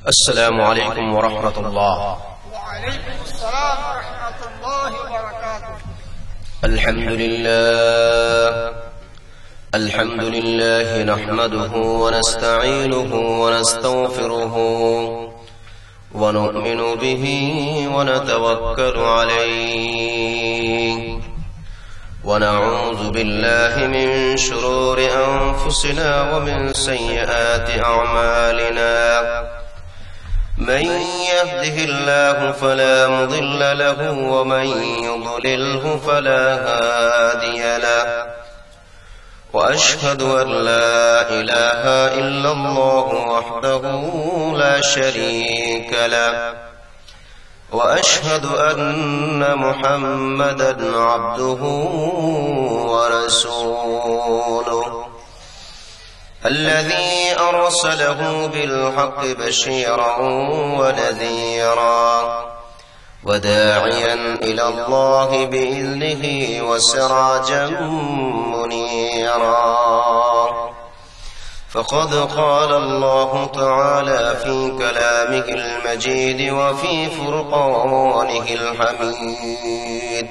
السلام عليكم ورحمة الله. وعليكم السلام ورحمة الله وبركاته. الحمد لله نحمده ونستعينه ونستغفره ونؤمن به ونتوكل عليه ونعوذ بالله من شرور أنفسنا ومن سيئات أعمالنا. من يهده الله فلا مضل له ومن يضلله فلا هادي له. وأشهد أن لا إله إلا الله وحده لا شريك له. وأشهد أن محمدا عبده ورسوله الذي أرسله بالحق بشيرا ونذيرا وداعيا إلى الله بإذنه وسراجا منيرا. فقد قال الله تعالى في كلامه المجيد وفي فرقانه الحميد: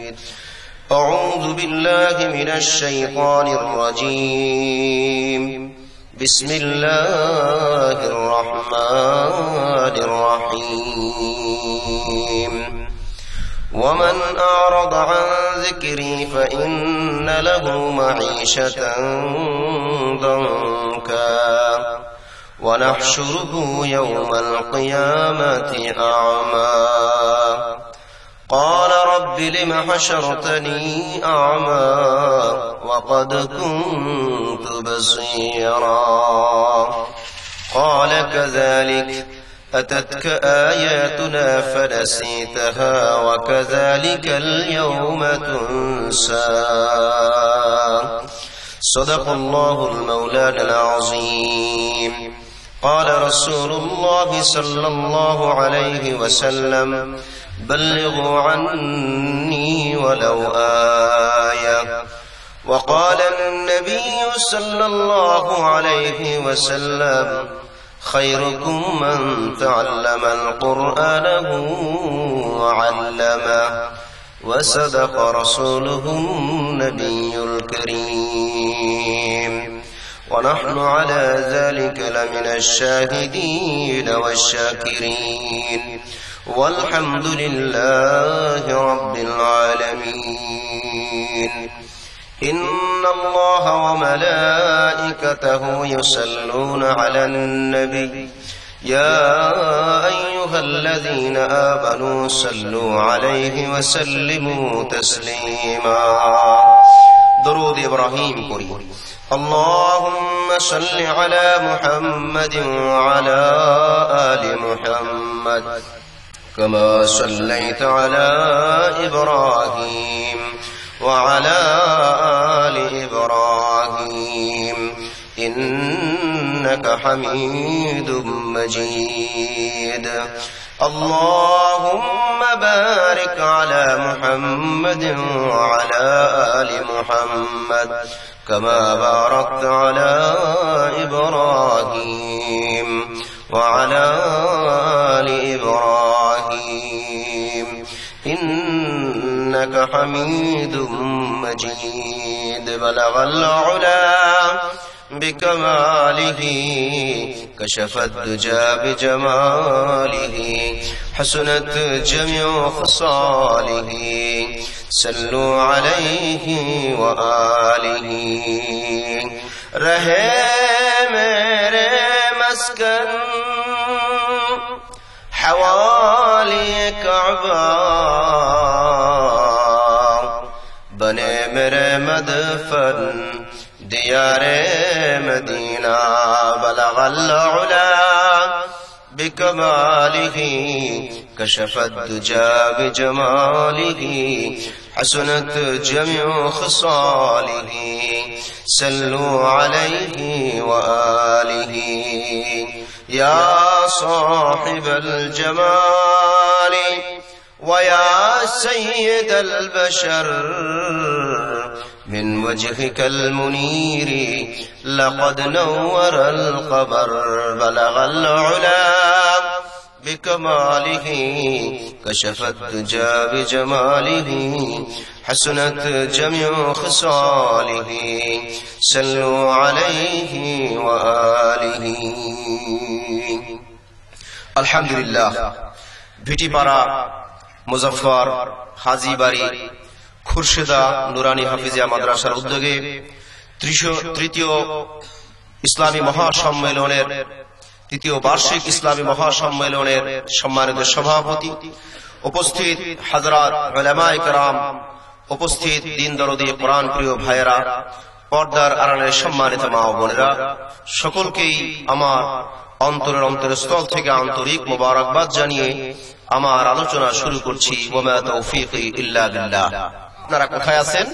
أعوذ بالله من الشيطان الرجيم. بسم الله الرحمن الرحيم. ومن أعرض عن ذكري فإن له معيشة ضنكا ونحشره يوم القيامة أعمى. قال رب لم حشرتني أعمى وقد كنت بصيرا. قال كذلك أتتك آياتنا فنسيتها وكذلك اليوم تنسى. صدق الله المولانا العظيم. قال رسول الله صلى الله عليه وسلم: بلغوا عني ولو آية. وقال النبي صلى الله عليه وسلم: خيركم من تعلم القرآن وعلمه. وصدق رسوله النبي الكريم. ونحن على ذلك لمن الشاهدين والشاكرين، والحمد لله رب العالمين. إن الله وملائكته يصلون على النبي يا أيها الذين آمنوا صلوا عليه وسلموا تسليما. درود إبراهيم قري. اللهم صل على محمد وعلى آل محمد كما صليت على إبراهيم وعلى آل إبراهيم إنك حميد مجيد. اللهم بارك على محمد وعلى آل محمد كما باركت على إبراهيم وعلى آل إبراهيم إنك حميد مجيد. بلغ العلا بكماله كشف الدجى بجماله حسنت جميع خصاله. صلوا عليه وآله. رہے میرے مسکن حوالی کعبہ، بنے میرے مدفن دیار مدینہ. بلغ العلا بكماله كشف الدجى بجماله حسنت جميع خصاله. صلوا عليه وآله. يا صاحب الجمال ويا سيد البشر، من وجهك المنير لقد نور القبر. بلغ العلا بكماله كشف الدجى بجماله حسنت جميع خصاله صلوا عليه وآله الحمد لله ভিটিপাড়া মুজাফফর হাজীবাড়ি খুরশেদা নুরানি হাফিজিয়া মাদ্রাসার উদ্যোগে তৃতীয় ইসলামী মহাসম্মেলনের তৃতীয় বার্ষিক ইসলামী মহাসম্মেলনের সম্মানিত সভাপতি, উপস্থিত হযরত উলামায়ে কেরাম, উপস্থিত দিন দরদি কোরআন প্রিয় ভাইয়েরা, পর্দার আড়ালের সম্মানিত মা ও বোনেরা, সকলকেই আমার অন্তরের স্থল থেকে আন্তরিক মোবারকবাদ জানিয়ে আমার আলোচনা শুরু করছি। ওয়া মা তাওফীকি ইল্লা বিল্লাহ। আপনারা কোথায় আছেন?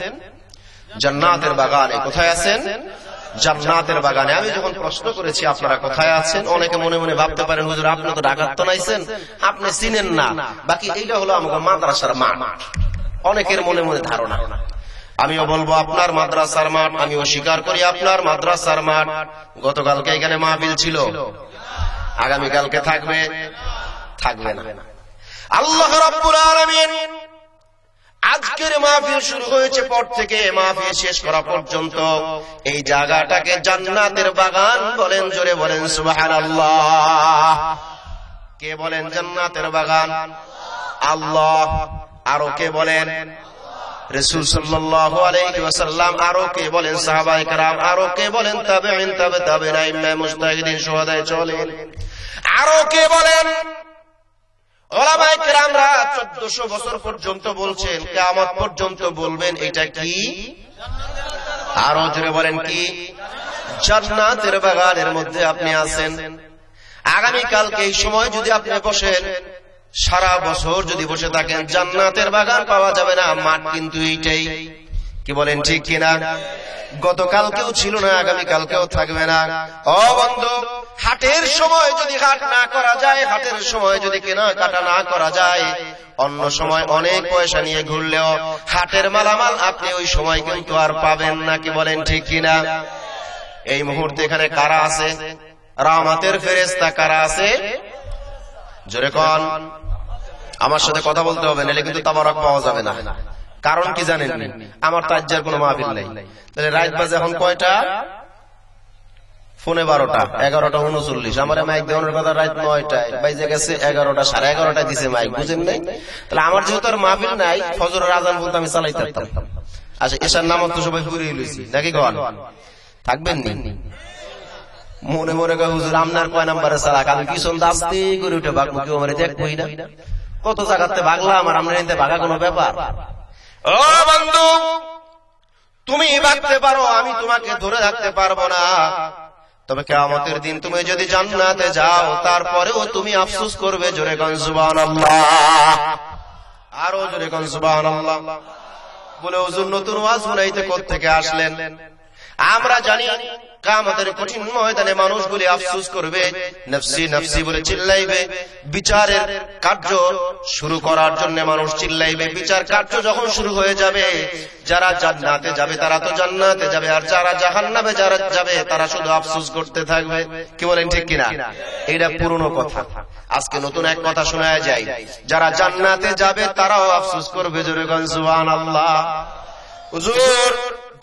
জান্নাতের বাগানে। কোথায় আছেন? জান্নাতের বাগানে। আমি যখন প্রশ্ন করেছি আপনারা কোথায় আছেন, অনেকে মনে মনে ভাবতে পারেন হুজুর আপনি তো ঢাকার তো নাইছেন, আপনি চিনেন না, বাকি এইটা হলো আমাদের মাদ্রাসার মাঠ। অনেকের মনে মনে ধারণা। আমিও বলবো আপনার মাদ্রাসার মাঠ, আমিও স্বীকার করি আপনার মাদ্রাসার মাঠ। গতকালকে এখানে মাহফিল ছিল, আগামীকালকে থাকবে না। আল্লাহ রাব্বুল আলামিন আজকের মাহফিল শুরু হয়েছে পর থেকে মাহফিল শেষ করা পর্যন্ত এই জায়গাটাকে জান্নাতের বাগান বলেন। জোরে বলেন সুবহানাল্লাহ। কে বলেন জান্নাতের বাগান? আল্লাহ। আরো কে বলেন? রাসূল সাল্লাল্লাহু আলাইহি ওয়াসাল্লাম। আরো কে বলেন? সাহাবায়ে কেরাম। আরো কে বলেন? তাবেঈন, তাবেঈন, ইমাম মুজতাহিদিন, শুহাদায়ে চলেন। আরো কে বলেন? উলামায়ে কেরামরা 1400 বছর পর্যন্ত বলছেন, কিয়ামত পর্যন্ত বলবেন এটা কি? আরো জোরে বলেন কি? জান্নাতের বাগানের মধ্যে আপনি আছেন। আগামী কালকে এই সময় যদি আপনি বসেন, সারা বছর যদি বসে থাকেন, জান্নাতের বাগান পাওয়া যাবে না। মাঠ কিন্তু এইটাই। কি বলেন ঠিক কিনা? গতকালকেও ছিল না, আগামী কালকেও থাকবে না। ও বন্ধু, হাটের সময় যদি হাট না করা যায়, হাটের সময় যদি কেনাকাটা না করা যায়, অন্য সময় অনেক পয়সা নিয়ে ঘুরলেও হাটের মালামাল আপনি ওই সময় কিন্তু আর পাবেন না। কি বলেন ঠিক কিনা? এই মুহূর্তে এখানে কারা আছে? রহমতের ফেরেশতা কারা আছে? জোরে কোন। আমার সাথে কথা বলতে হবে, নাহলে কিন্তু তাবারক পাওয়া যাবে না। কারণ কি জানেন? আমার তাজ্জার কোনো মাহফিল নাই। তাহলে রাত বাজে এখন কয়টা? 12:15, 11:39। আমার মাইক দেওয়ার কথা রাত 9টায় বাইজে গেছে, 11টা, 11:30 দিছে মাইক, বুঝেন নাই? তাহলে আমার যেহেতু আর মাহফিল নাই, ফজরের আজান বলতে আমি চালাইতে পারতাম। আচ্ছা, এশার নামাজ তো সবাই পুরিয়ে লইছি নাকি? গন থাকবেন নি? মনে মনে কয় হুজুর আপনার কয় নাম্বারে চালাক, আমি পিছন আস্তে করে উঠে বাঘ মুখে আমার দেখবই না। কত জায়গাতে বাগলাম, আর আমরা এতে বাঘা কোনো ব্যাপার? ও বন্ধু, তুমি ভাগতে পারো, আমি তোমাকে ধরে রাখতে পারবো না। তবে কিয়ামতের দিন তুমি যদি জান্নাতে যাও, তারপরেও তুমি আফসোস করবে। জোরে কোন সুবহানাল্লাহ। আরো জোরে কোন সুবহানাল্লাহ। বলে হুজুর নতুন ওয়াজ শুনাইতে কোথা থেকে আসলেন? আমরা জানি কিয়ামতের কঠিন ময়দানে মানুষগুলি আফসোস করবে, নফসি নফসি বলে চিল্লাইবে। বিচারের কার্য শুরু করার জন্য মানুষ চিল্লাইবে। বিচার কার্য যখন শুরু হয়ে যাবে, যারা জান্নাতে যাবে তারা তো জান্নাতে যাবে, আর যারা জাহান্নামে যারা যাবে তারা শুধু আফসোস করতে থাকবে। কি বলেন ঠিক কিনা? এটা পুরনো কথা। আজকে নতুন এক কথা শোনা যায়, যারা জান্নাতে যাবে তারাও আফসোস করবে। জোরে কোন সুবহানাল্লাহ। হুজুর,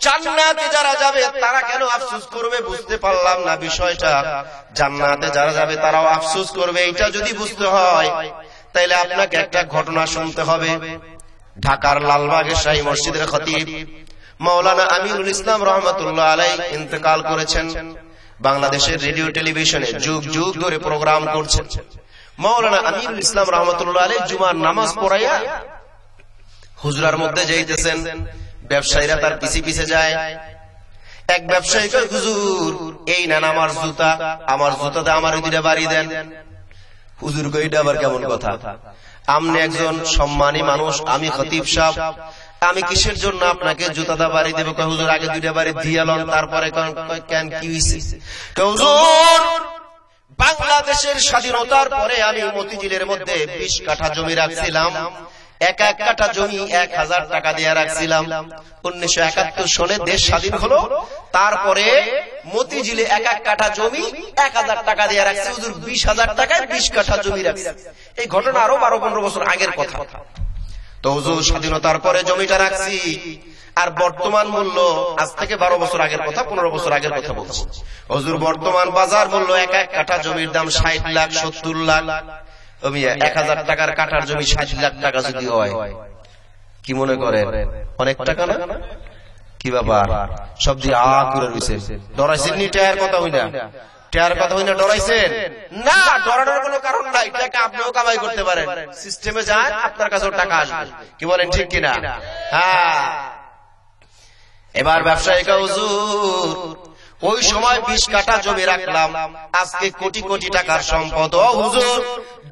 জান্নাতে যারা যাবে তারা কেন আফসোস করবে? বুঝতে পারলাম না বিষয়টা। জান্নাতে যারা যাবে তারাও আফসোস করবে, এটা যদি বুঝতে হয় তাহলে আপনাকে একটা ঘটনা শুনতে হবে। ঢাকার লালবাগের শাহী মসজিদের খতিব মাওলানা আমিনুল ইসলাম রহমাতুল্লাহ আলাইহি ইন্তেকাল করেছেন। বাংলাদেশের রেডিও টেলিভিশনে যুগ যুগ ধরে প্রোগ্রাম করছেন। মাওলানা আমিনুল ইসলাম রহমাতুল্লাহ আলাইহি জুমার নামাজ পড়াইয়া হুজরার মধ্যে যাইতেছেন। ব্যবসায়ীরা তার পিছে পিছে যায়। এক ব্যবসায়ী কয়, হুজুর এই নেন আমার জুতা, আমার জুতাতে আমার দুইটা বাড়ি দেন। হুজুর কয়, এটা আবার কেমন কথা? আপনি একজন সম্মানী মানুষ, আমি খতিব সাহেব, আমি কিসের জন্য আপনাকে জুতাটা বাড়ি দেব? কয় হুজুর আগে দুইটা বাড়ি দিয়ে লন, তারপরে কেন কি হইছে? কয় হুজুর বাংলাদেশের স্বাধীনতার পরে আমি মতিঝিলের মধ্যে 20 কাঠা জমি রাখছিলাম। এক এক কাঠা জমি 1000 টাকা দিয়ে রাখছিলাম। 1971 সনে দেশ স্বাধীন হলো, তারপরে মতিঝিলে 1 কাঠা জমি 1000 টাকা দিয়ে রাখছে হুজুর, 20,000 টাকায় 20 কাঠা জমি রাখছে। এই ঘটনা আরো 12-15 বছর আগের কথা। তো হুজুর স্বাধীনতার পরে জমিটা রাখছি, আর বর্তমান মূল্য আজ থেকে 12 বছর আগের কথা, 15 বছর আগের কথা বলছি। হুজুর বর্তমান বাজার মূল্য 1 কাঠা জমির দাম 60 লাখ 70 লাখ। 1000 টাকার কাঠার জমি 60 লাখ টাকা যদি হয়, কি মনে করেন অনেক টাকা না? কি ব্যাপার সব দিয়ে করে রয়েছে? ডরাইছেন নি? টায়ার কথা হই না, টায়ার কথা হই না, ডরাইছেন না? ডরানোর কোনো কারণ নাই, টাকা আপনিও কামাই করতে পারেন, সিস্টেমে যান, আপনার কাছেও টাকা আসবে। কি বলেন ঠিক কিনা? হ্যাঁ। এবার ব্যবসায়িকা হুজুর ওই সময় 20 কাঠা জমি রাখলাম, আজকে কোটি কোটি টাকার সম্পদ। ও হুজুর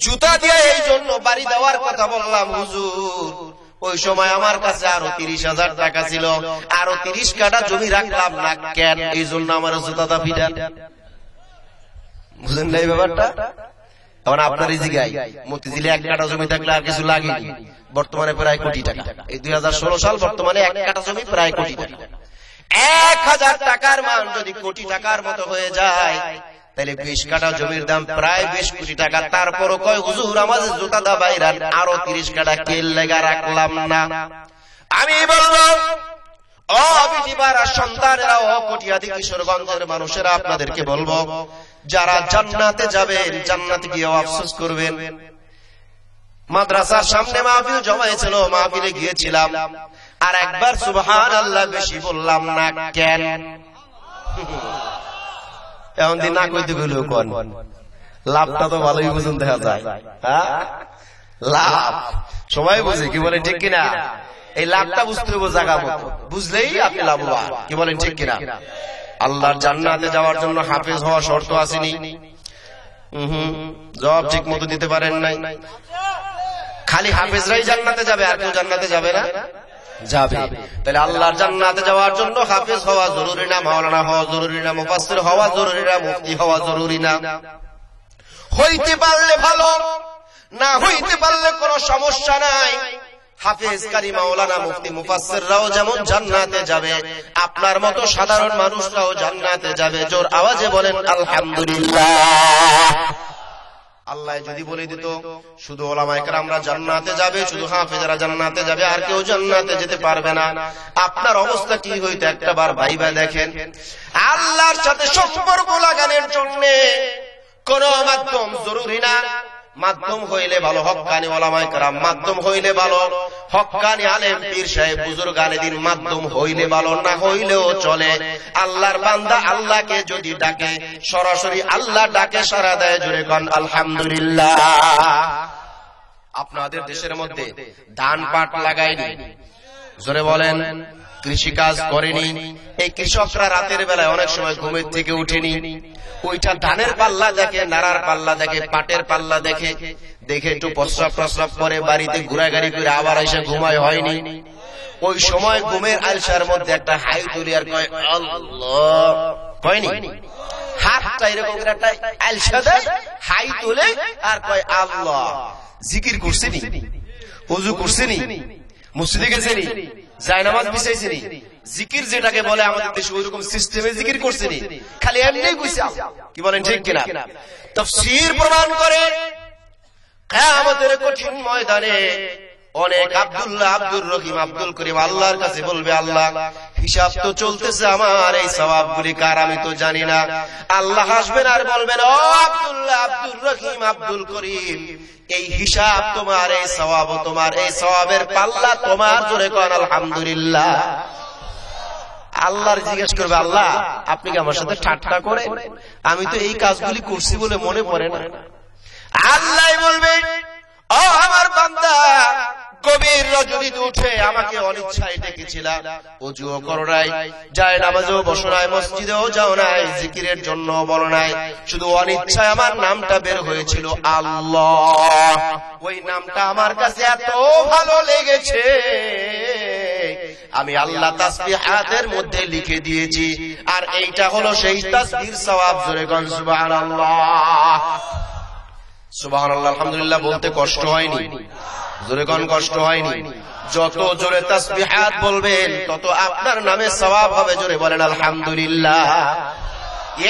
জুতা দিয়ে এই জন্য বাড়ি দেওয়ার কথা বললাম হুজুর, ওই সময় আমার কাছে আরো 30,000 টাকা ছিল, আরো 30 কাঠা জমি রাখলাম না কেন? এই জন্য আমার জুতা ফিটা। বুঝলেন না এই ব্যাপারটা? এখন আপনার এই জায়গায় মতিঝিলে 1 কাঠা জমি থাকলে আর কিছু লাগেনি, বর্তমানে প্রায় কোটি টাকা। এই 2016 সাল, বর্তমানে 1 কাঠা জমি প্রায় কোটি টাকা। 1000 টাকার মান যদি কোটি টাকার মতো হয়ে যায়, তাহলে 20 কাঠা জমির দাম প্রায় 20 কোটি টাকা। তারপরও কয় হুজুর আমাদের জুতা দা বাইরান আরো 30 কাঠা কেল লেগা রাখলাম না। আমি বলবো ও বিটিবারা সন্তানেরা, ও কটিয়াদি কিশোরগঞ্জের মানুষেরা, আপনাদেরকে বলবো যারা জান্নাতে যাবেন, জান্নাতে গিয়ে আফসোস করবেন। মাদ্রাসার সামনে মাহফিল জমায়েছিল, মাহফিলে গিয়েছিলাম, আর একবার সুবহানাল্লাহ বেশি বললাম না কেন? এমন দিন না কইতে গেলেও কোন লাভটা তো ভালোই বুঝুন, দেখা যায় লাভ সবাই বুঝে। কি বলেন ঠিক কিনা? এই লাভটা বুঝতে হবে জায়গা মতো, বুঝলেই আপনি লাভবান। কি বলেন ঠিক কিনা? আল্লাহর জান্নাতে যাওয়ার জন্য হাফেজ হওয়া শর্ত আসেনি? জবাব ঠিক মতো দিতে পারেন নাই। খালি হাফেজরাই জান্নাতে যাবে, আর কেউ জান্নাতে যাবে না? যাবে। তাহলে আল্লাহর জান্নাতে যাওয়ার জন্য হাফেজ হওয়া জরুরি না, মাওলানা হওয়া জরুরি না, মুফাসসির হওয়া জরুরি না, মুফতি হওয়া জরুরি না? হইতে পারলে ভালো, না হইতে পারলে কোনো সমস্যা নাই। হাফেজ কারি মাওলানা মুফতি মুফাসসিররাও যেমন জান্নাতে যাবে, আপনার মতো সাধারণ মানুষরাও জান্নাতে যাবে। জোর আওয়াজে বলেন আলহামদুলিল্লাহ। আল্লাহ যদি বলে দিত শুধু উলামায়ে কেরামরা জান্নাতে যাবে, শুধু হাফেজরা জান্নাতে যাবে, আর কেউ জান্নাতে যেতে পারবে না, আপনার অবস্থা কি হইতো একটাবার ভাইবা দেখেন। আল্লাহর সাথে সম্পর্ক লাগানোর জন্য কোন মাধ্যম জরুরি না। মাধ্যম হইলে ভালো হক্কানি উলামায়ে কেরাম, মাধ্যম হইলে ভালো হক্কানি আলেম পীর সাহেব বুজুর্গ আলেদিন, মাধ্যম হইলে ভালো, না হইলেও চলে। আল্লাহর বান্দা আল্লাহকে যদি ডাকে, সরাসরি আল্লাহ ডাকে সাড়া দেয়। জোরে কোন আলহামদুলিল্লাহ। আপনাদের দেশের মধ্যে ধান পাট লাগায়নি, জোরে বলেন, কৃষি কাজ করেনি, এই কৃষকরা রাতের বেলায় অনেক সময় ঘুমের থেকে উঠেনি, ওইটা ধানের পাল্লা দেখে, নাড়ার পাল্লা দেখে, পাটের পাল্লা দেখে, দেখে একটু প্রস্রাব প্রস্রাব করে বাড়িতে ঘুরাঘুরি করে আবার এসে ঘুমায়, হয়নি। ওই সময় ঘুমের আলসার মধ্যে একটা হাই তুলি আর কয় আল্লাহ, হয়নি? হাতটা এরকম একটা আলসা দেয়, হাই তুলে আর কয় আল্লাহ। জিকির করছেনি, ওযু করছেনি, মসজিদে গেছেনি, জায়নামাজ বিছাইছেনি, জিকির যেটাকে বলে আমাদের দেশে ওইরকম সিস্টেমে জিকির করছেনি, খালি এমনি কইছে। কি বলেন ঠিক কিনা? তাফসীর প্রমাণ করে কিয়ামতের কঠিন ময়দানে অনেক আব্দুল্লাহ, আব্দুর রহিম, আব্দুল করিম আল্লাহর কাছে বলবে আল্লাহ হিসাব তো চলতেছে আমার, এই সওয়াবগুলি কার আমি তো জানি না। আল্লাহ হাসবেন আর বলবেন ও আব্দুল্লাহ, আব্দুর রহিম, আব্দুল করিম, এই হিসাব তোমার, এই সওয়াব তোমার, এই সওয়াবের পাল্লা তোমার। জোরে কোন আলহামদুলিল্লাহ। আল্লাহর জিজ্ঞেস করবে আল্লাহ আপনি কি আমার সাথে ঠাট্টা করেন? আমি তো এই কাজগুলি করছি বলে মনে পড়ে না। আল্লাহ বলবে ও আমার বান্দা, গভীর রজনীতে উঠে আমাকে অনিচ্ছায় ডেকেছিলা, ওযুও করো নাই, যায় নামাজেও বসো নাই, মসজিদেও যাও নাই, জিকিরের জন্য বলো নাই, শুধু অনিচ্ছায় আমার নামটা বের হয়েছিল আল্লাহ। ওই নামটা আমার কাছে এত ভালো লেগেছে, আমি আল্লাহ তাসবিহাতের মধ্যে লিখে দিয়েছি, আর এইটা হলো সেই তাসবির সওয়াব। জোরে কোন সুবহানাল্লাহ। সুবহানাল্লাহ, আলহামদুলিল্লাহ বলতে কষ্ট হয়নি? জোরে কোন কষ্ট হয়নি? যত জোরে তাসবিহাত বলবেন তত আপনার নামে সওয়াব হবে। জোরে বলেন আলহামদুলিল্লাহ।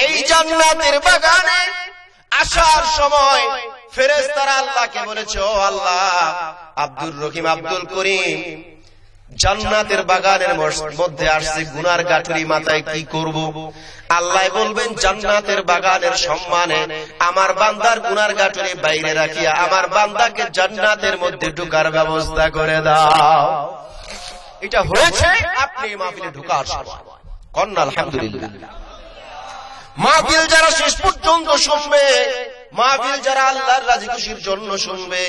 এই জান্নাতের বাগানে আসার সময় ফেরেশতারা আল্লাহকে বলেছে, ও আল্লাহ, আব্দুর রহিম আব্দুল করিম জান্নাতের বাগানের মধ্যে আসছে, গুনার গাঁঠুরি মাথায় কি করব? আল্লাহ বলবেন, জান্নাতের বাগানের সম্মানে আমার বান্দার গুনার গাঁঠুরি বাইরে রাখিয়া আমার বান্দাকে জান্নাতের মধ্যে ঢোকার ব্যবস্থা করে দাও। এটা হয়েছে আপনি মাহফিলে ঢোকার সময়। কন্যা আলহামদুলিল্লাহ। মাহফিল যারা শেষ পর্যন্ত শুনবে, মাহফিল যারা আল্লাহর রাজি খুশির জন্য শুনবে,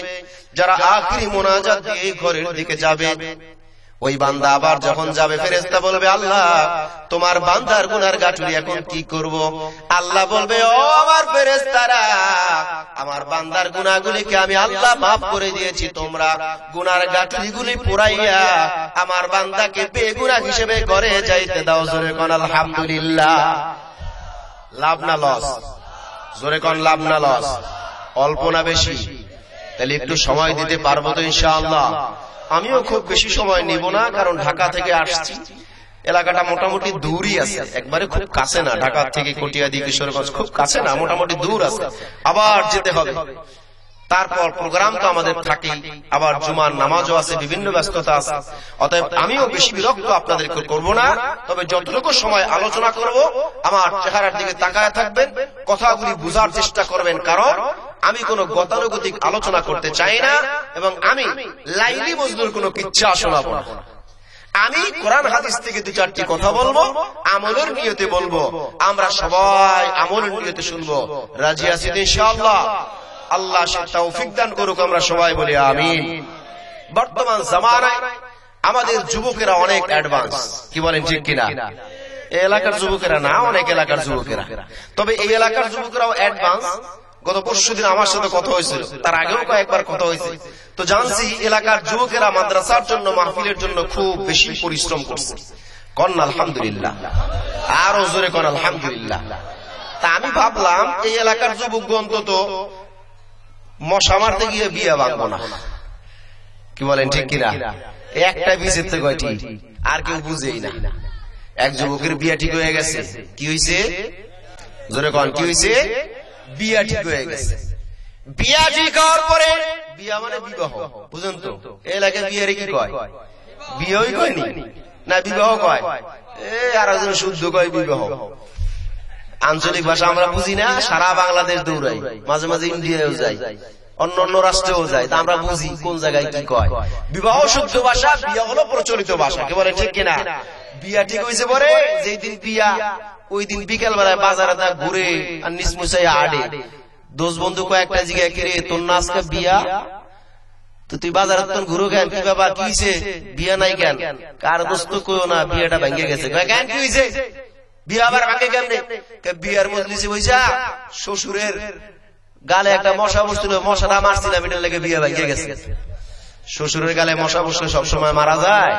যারা আখিরি মোনাজাত দিয়ে ঘরের দিকে যাবে, ওই বান্দা আবার যখন যাবে ফেরেশতা বলবে, আল্লাহ তোমার বান্দার গুনার গাঁঠুরি এখন কি করব? আল্লাহ বলবে, ও আমার ফেরেশতারা, আমার বান্দার গুনাহগুলিকে আমি আল্লাহ মাফ করে দিয়েছি, তোমরা গুনার গাঁঠুরিগুলি পুরাইয়া আমার বান্দাকে বেগুনাহ হিসেবে ঘরে যাইতে দাও। জোরে কোন আলহামদুলিল্লাহ। লাভ না লস? জোরে কোন লাভ না লস? অল্প না বেশি? তাহলে একটু সময় দিতে পারবো তো ইনশাআল্লাহ? আমিও খুব বেশি সময় নিব না, কারণ ঢাকা থেকে আসছি, এলাকাটা মোটামুটি দূরই আছে, একবারে খুব কাছে না। ঢাকা থেকে কটিয়াদি কিশোরগঞ্জ খুব কাছে না, মোটামুটি দূর আছে, আবার যেতে হবে। তারপর প্রোগ্রাম তো আমাদের থাকেই, আবার জুমার নামাজও আছে, বিভিন্ন ব্যস্ততা আছে। অতএব আমিও বেশি বিরক্ত আপনাদেরকে করব না, তবে যতটুকু সময় আলোচনা করব আমার চেহারার দিকে তাকায় থাকবেন, কথাগুলি বুঝার চেষ্টা করবেন, কারণ আমি কোন গতানুগতিক আলোচনা করতে চাই না, এবং আমি লাইলি মজদুর কোন কিচ্ছা শোনাবো না। আমি কোরআন হাদিস থেকে দু চারটি কথা বলবো, আমলের নিয়তে বলবো। আমরা সবাই আমলের নিয়তে শুনবো। রাজি আছি ইনশাআল্লাহ? আল্লাহ সে তৌফিক দান করুক, আমরা সবাই বলি আমিন। বর্তমান জামানায় আমাদের যুবকেরা অনেক অ্যাডভান্স, কি বলেন ঠিক কিনা? এই এলাকার যুবকেরা না, অনেক এলাকার যুবকেরা, তবে এই এলাকার যুবকেরাও অ্যাডভান্স। গত পরশুদিন আমার সাথে কথা হয়েছিল, তার আগেও কয়েকবার কথা হয়েছে, তো জানছি এলাকার যুবকেরা মাদ্রাসার জন্য, মাহফিলের জন্য খুব বেশি পরিশ্রম করছে। কন্যা আলহামদুলিল্লাহ। আরো জোরে কন আলহামদুলিল্লাহ। তা আমি ভাবলাম এই এলাকার যুবক অন্তত মশা মারতে গিয়ে বিয়ে ভাঙবো না, কি বলেন ঠিক কিনা? একটা বিয়ের থেকে কয়টি আর কেউ বুঝেই না। এক যুবকের বিয়ে ঠিক হয়ে গেছে। কি হয়েছে? জোরে কন, কি হয়েছে? বিয়া ঠিক হয়ে গেছে। বিয়া ঠিক হওয়ার পরে, বিয়া মানে বিবাহ, বুঝেন তো? এলাকায় বিয়ারে কি কয়? বিয়েই কয়নি না, বিবাহ কয়। আর একজন শুদ্ধ কয় বিবাহ। আঞ্চলিক ভাষা আমরা বুঝি না, সারা বাংলাদেশ দৌড়াই, মাঝে মাঝে ইন্ডিয়াও যাই, অন্য অন্য রাষ্ট্রেও যাই, তা আমরা বুঝি কোন জায়গায় কি কয়। বিবাহ শুদ্ধ ভাষা, বিয়া হলো প্রচলিত ভাষা, কি বলে ঠিক কিনা? বিয়া ঠিক হয়েছে পরে, যেই দিন বিয়া ওই দিন বিকেল বেলায় বাজারে তা ঘুরে আর নিচমুচাই আড়ে দোষ বন্ধু কয়েকটা জিজ্ঞাসা করে, তোর না আজকে বিয়া? তো তুই বাজারে তখন ঘুরো কেন? কি ব্যাপার, কি হয়েছে? বিয়া নাই কেন? কার দোস্ত কইও না, বিয়াটা ভেঙে গেছে। কেন, কি হয়েছে? বিয়া আবার ভাঙে কেমনে? বিয়ার মজলিসে বইসা শ্বশুরের গালে একটা মশা বসছিল, মশাটা মারছিলাম, এটার লেগে বিয়া ভেঙে গেছে। শ্বশুরের গালে মশা বসলে সবসময় মারা যায়?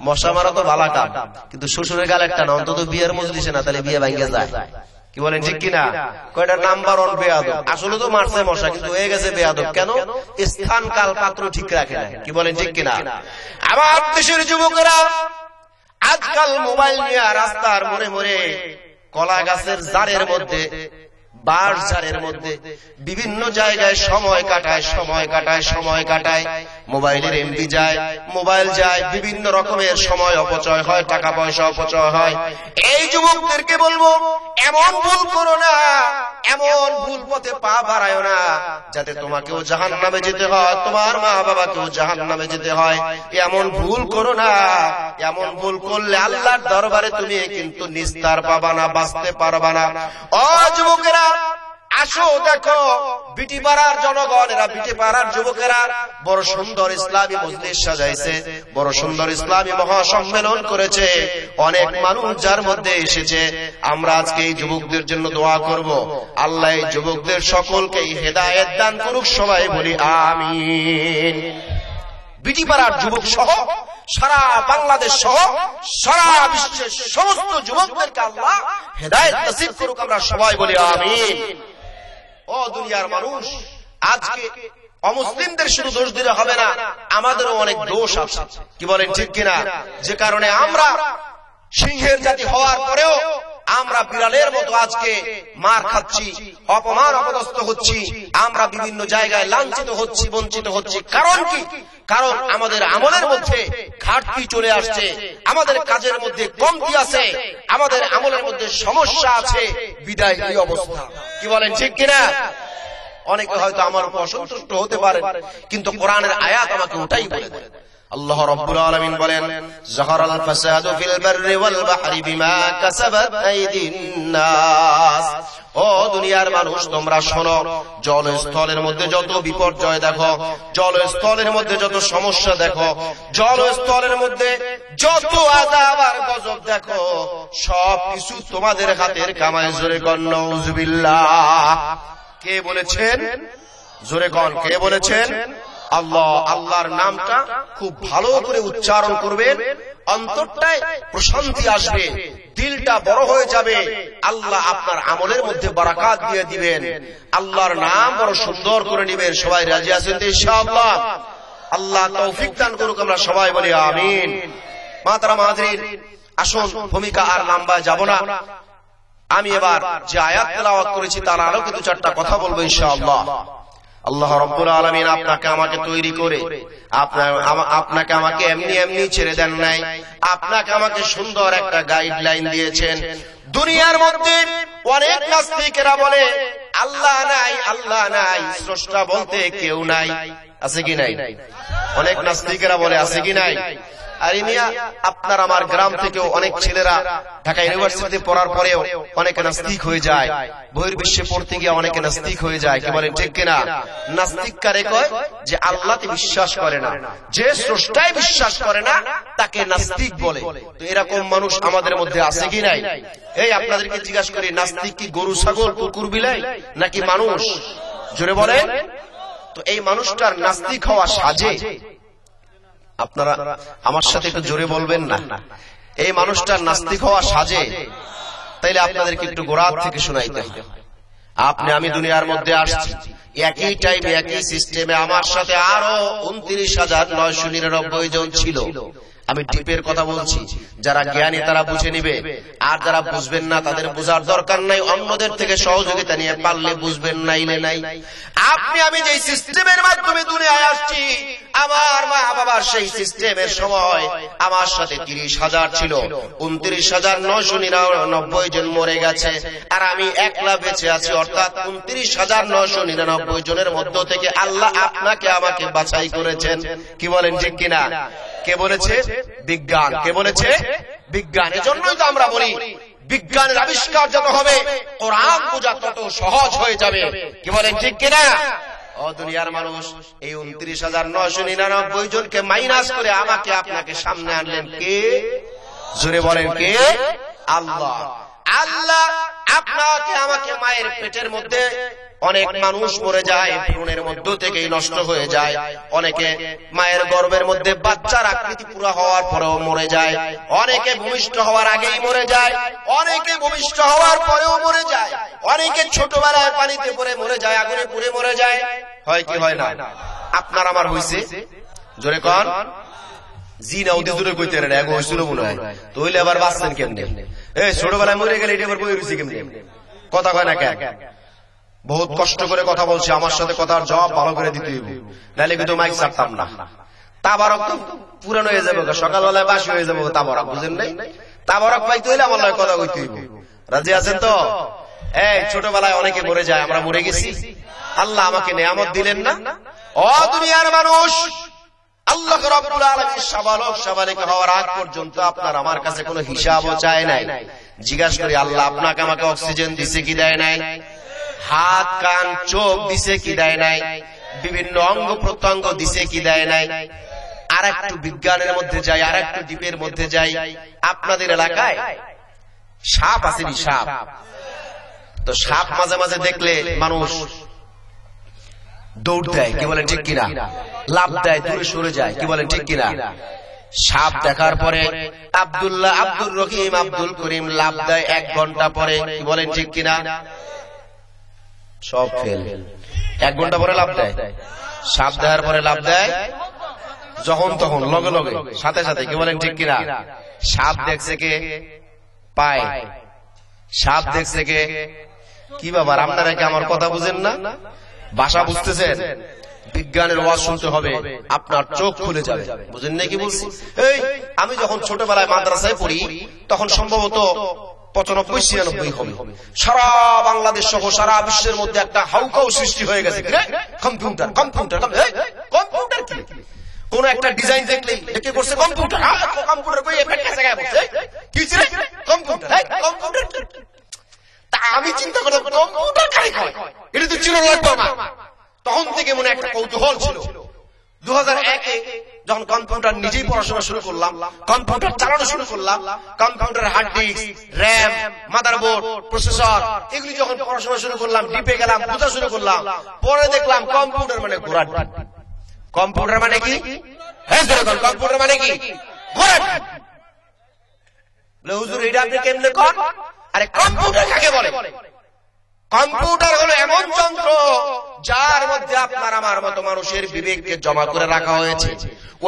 মশা মারা তো ভালো কাম, কিন্তু শ্বশুরের গালে একটা না, অন্তত বিয়ের মজলিসে না, তাহলে বিয়ে ভেঙে যায়, কি বলেন ঠিক কিনা? কয়টা নাম্বার 1 বেয়াদব। আসলে তো মারছে মশা, কিন্তু হয়ে গেছে বেয়াদব। কেন? স্থান কাল পাত্র ঠিক রাখে না, কি বলেন ঠিক কিনা? আমার দেশের যুবকেরা আজকাল মোবাইল নিয়ে রাস্তার মোড়ে মোড়ে, কলা গাছের জারের মধ্যে, বাঁশ ঝাড়ের মধ্যে বিভিন্ন জায়গায় সময় কাটায়। মোবাইলের এমবি যায়, মোবাইল যায়, বিভিন্ন রকমের সময় অপচয় হয়, টাকা পয়সা অপচয় হয়। এই যুবকদেরকে বলবো, এমন ভুল করো না, এমন ভুল পথে পা বাড়ায় না যাতে তোমাকেও জাহান্নামে যেতে হয়, তোমার মা বাবাকেও জাহান্নামে যেতে হয়। এমন ভুল করো না। এমন ভুল করলে আল্লাহর দরবারে তুমি কিন্তু নিস্তার পাবা না, বাঁচতে পারবা না। ও যুবকেরা, আসো দেখো, বিটিপাড়ার জনগণ, এরা বিটিপাড়ার যুবকেরা বড় সুন্দর ইসলামী মজলিস সাজাইছে, বড় সুন্দর ইসলামী মহাসম্মেলন করেছে, অনেক মানুষ যার মধ্যে এসেছে। আমরা আজকে এই যুবকদের জন্য দোয়া করব, আল্লাহ এই যুবকদের সকলকে হেদায়েত দান করুক, সবাই বলি আমিন। বিটিপাড়ার যুবক সহ সারা বাংলাদেশ সহ সারা বিশ্বের সমস্ত যুবকদেরকে আল্লাহ হেদায়েত নসিব করুক, আমরা সবাই বলি আমিন। ও দুনিয়ার মানুষ, আজকে অমুসলিমদের শুধু দোষ দিলে হবে না, আমাদেরও অনেক দোষ আছে, কি বলেন ঠিক কিনা? যে কারণে আমরা সিংহের জাতি হওয়ার পরেও আমরা বিড়ালের মতো আজকে মার খাচ্ছি, অপমান অপদস্থ হচ্ছি, আমরা বিভিন্ন জায়গায় লাঞ্ছিত হচ্ছি, বঞ্চিত হচ্ছি। কারণ কি? কারণ আমাদের আমলের মধ্যে ঘাটতি চলে আসছে, আমাদের কাজের মধ্যে কমতি আছে, আমাদের আমলের মধ্যে সমস্যা আছে, বিদায় এই অবস্থা। কি বলেন, ঠিক কিনা? অনেকে হয়তো আমার উপর অসন্তুষ্ট হতে পারেন, কিন্তু কোরআনের আয়াত আমাকে ওটাই বলে দেয়। আল্লাহ রাব্বুল আলামিন বলেন, যাহারাল ফাসাদু ফিল বাররি ওয়াল বাহরি বিমা কাসাবাত আইদিন নাস। ও দুনিয়ার মানুষ, তোমরা শোনো, জলস্থলের মধ্যে যত বিপর্যয় দেখো, জলস্থলের মধ্যে যত সমস্যা দেখো, জলস্থলের মধ্যে যত আযাব আর গজব দেখো, সব কিছু তোমাদের হাতের কামাই। জোরে কন নাউযুবিল্লাহ। কে বলেছেন? জোরে কন, কে বলেছেন? আল্লাহ। আল্লাহর নামটা খুব ভালো করে উচ্চারণ করবেন, অন্তরটায় প্রশান্তি আসবে, দিলটা বড় হয়ে যাবে, আল্লাহ আপনার আমলের মধ্যে বারাকাত দিয়ে দিবেন, আল্লাহর নাম বড় সুন্দর করে নেবেন। সবাই রাজি আছেন তো ইনশাআল্লাহ? আল্লাহ তৌফিক দান করুক, আমরা সবাই বলি আমিন। মাতারা মাহাদির, আসুন ভূমিকা আর লম্বা যাব না, আমি এবার যে আয়াত তেলাওয়াত করেছি তার আরো কিছু চারটা কথা বলবো ইনশাআল্লাহ। আল্লাহ রাব্বুল আলামিন আপনাকে আমাকে তৈরি করে আপনাকে আমাকে এমনি এমনি ছেড়ে দেন নাই, আপনাকে আমাকে সুন্দর একটা গাইডলাইন দিয়েছেন। দুনিয়ার মধ্যে অনেক নাস্তিকেরা বলে আল্লাহ নাই, আল্লাহ নাই, স্রষ্টা বলতে কেউ নাই। আছে কি নাই? অনেক নাস্তিকেরা বলে, আছে কি নাই? আর মিয়া, আপনার আমার গ্রাম থেকেও অনেক ছেলেরা ঢাকা ইউনিভার্সিটিতে পড়ার পরেও অনেকে নাস্তিক হয়ে যায়, বহির্বিশ্বে পড়তে গিয়ে অনেকে নাস্তিক হয়ে যায়। কি বলেন, ঠিক কিনা? নাস্তিক কারে কয়? যে আল্লাহতে বিশ্বাস করে না, যে স্রষ্টায় বিশ্বাস করে না, তাকে নাস্তিক বলে। তো এরকম মানুষ আমাদের মধ্যে আছে কি নাই? এই আপনাদেরকে জিজ্ঞাসা করি, নাস্তিক কি গরু, ছাগল, কুকুর, বিলাই নাকি মানুষ? জোরে বলেন। তো এই মানুষটার নাস্তিক হওয়া সাজে? আপনারা আমার সাথে একটু জোরে বলবেন না? এই মানুষটার নাস্তিক হওয়া সাজে? তাইলে আপনাদেরকে একটু গোড়ার থেকে শোনাইতে হবে। আমি দুনিয়ার মধ্যে আসছি, একই টাইমে একই সিস্টেমে আমার সাথে আরো 29,999 জন ছিল। আমি টিপের কথা বলছি, যারা জ্ঞানী তারা বুঝে নিবে, আর যারা বুঝবেন না তাদের বোঝার দরকার নাই, অন্যদের থেকে সহযোগিতা নিয়ে পারলে বুঝবেন, নাইলে নাই। আমি যে সিস্টেমের মাধ্যমে দুনিয়ায় আসছি, আমার মা বাবার সেই সিস্টেমের সময় আমার সাথে 30,000 ছিল, 29,999 জন মরে গেছে, আর আমি একলা বেঁচে আছি। অর্থাৎ 29,999 জনের মধ্য থেকে আল্লাহ আপনাকে আমাকে বাছাই করেছেন। কি বলেন, ঠিক কিনা? কে বলেছে? বিজ্ঞান। কে বলেছে? বিজ্ঞান। এজন্যই তো আমরা বলি বিজ্ঞানের আবিষ্কার যত হবে কোরআন বোঝা তত সহজ হয়ে যাবে। কি বলেন, ঠিক কিনা? ও দুনিয়ার মানুষ, এই 29,999 জনকে মাইনাস করে আমাকে আপনাকে সামনে আনলেন কে? জোরে বলেন, কে? আল্লাহ। আল্লাহ আপনাকে আমাকে, মায়ের পেটের মধ্যে অনেক মানুষ মরে যায়, ভ্রূণের মধ্য থেকেই নষ্ট হয়ে যায়। অনেকে মায়ের গর্ভের মধ্যে বাচ্চার আকৃতি পুরা হওয়ার পরেও মরে যায়, অনেকে ভূমিষ্ঠ হওয়ার আগেই মরে যায়, অনেকে ভূমিষ্ঠ হওয়ার পরেও মরে যায়, অনেকে ছোটবেলায় পানিতে পড়ে মরে যায়, আগুনে পুড়ে মরে যায়। হয় কি হয় না? আপনার আমার হইছে? জোরে কন। জি না, ওদের জোরে কইতে রে, এগো হইছিল মনে হয়। তো হইলে আবার বাঁচছেন কেমনে? এই ছোটবেলায় মরে গেলে এটা আবার বই রইছে কেমনে? কথা কয় না কেন? বহুত কষ্ট করে কথা বলছে, আমার সাথে কথার জবাব ভালো করে দিতে হইব, নাহলে কিন্তু মাইক ছাড়তাম না। তাবারক তো পুরানো হয়ে যাবে, সকালবেলায় বাসি হয়ে যাবো। তাবারক বুঝেন নাই? তাবারক পাইতে হইলে আমার লয় কথা কইতে হইব। রাজি আছেন তো? এই ছোটবেলায় অনেকে মরে যায়, আমরা মরে গেছি, আল্লাহ আমাকে নেয়ামত দিলেন না। ও দুনিয়ার মানুষ, আল্লাহ রাব্বুল আলামিন সাবালক সাবালিকা হওয়ার আগ পর্যন্ত আপনার আমার কাছে কোনো হিসাবও চায় নাই। জিজ্ঞাসা করি, আল্লাহ আপনাকে আমাকে অক্সিজেন দিছে কি দেয় নাই? হাত, কান, চোখ দিছে কি দেয় নাই? বিভিন্ন অঙ্গ প্রত্যঙ্গ দিছে কি দেয় নাই? আর একটু বিজ্ঞানের মধ্যে যাই, আর একটু দ্বীপের মধ্যে যাই। আপনাদের এলাকায় সাপ আসেনি? সাপ তো সাপ মাঝে মাঝে দেখলে মানুষ দৌড় দেয়। কি বলেন, ঠিক কিনা? লাফ দেয়, দূরে সরে যায়। কি বলেন, ঠিক কিনা? সাপ দেখার পরে আব্দুল্লাহ, আব্দুর রহিম, আব্দুল করিম লাফ দেয় 1 ঘন্টা পরে। কি বলেন, ঠিক কিনা? সব ফেল। 1 ঘন্টা পরে লাভ দেয়। সাপ দেওয়ার পরে লাভ দেয় যখন তখন, লগে লগে, সাথে সাথে। কি বলেন, ঠিক কিনা? সাপ দেখছে কে? পায়। সাপ দেখছে কে? কি ব্যাপার, আপনারা কি আমার কথা বুঝেন না? ভাষা বুঝতেছেন? বিজ্ঞানের ওয়াজ শুনতে হবে, আপনার চোখ খুলে যাবে। বুঝেন না কি বলছি? এই আমি যখন ছোটবেলায় মাদ্রাসায় পড়ি তখন সম্ভবত 95-96 হবে, সারা বাংলাদেশ সহ সারা বিশ্বের মধ্যে একটা হাউকাউ সৃষ্টি হয়ে গেছে। কম্পিউটার কম্পিউটার কম্পিউটার কি? কোন একটা ডিজাইন দেখলেই দেখে করছে কম্পিউটার। Computer computer. তা আমি চিন্তা করলাম কম্পিউটার কারে কয়, এটা তো ছিল না। তখন থেকে মনে একটা কৌতূহল ছিল। 2001-এ যখন কম্পিউটার নিজেই পড়াশোনা শুরু করলাম, কম্পিউটার চালানো শুরু করলাম, computer hard disk, RAM, motherboard, processor এগুলি যখন পড়াশোনা শুরু করলাম, ডিপে গেলাম, বোঝা শুরু করলাম, পরে দেখলাম কম্পিউটার মানে ঘোড়ার ডিম। কম্পিউটার মানে কি? হ্যাঁ কম্পিউটার মানে কি? ঘোড়ার ডিম। হুজুর এটা আপনি কেমনে কন? আরে কম্পিউটার কাকে বলে? কম্পিউটার হলো এমন যন্ত্র যার মধ্যে আপনার আমার মতো মানুষের বিবেককে জমা করে রাখা হয়েছে।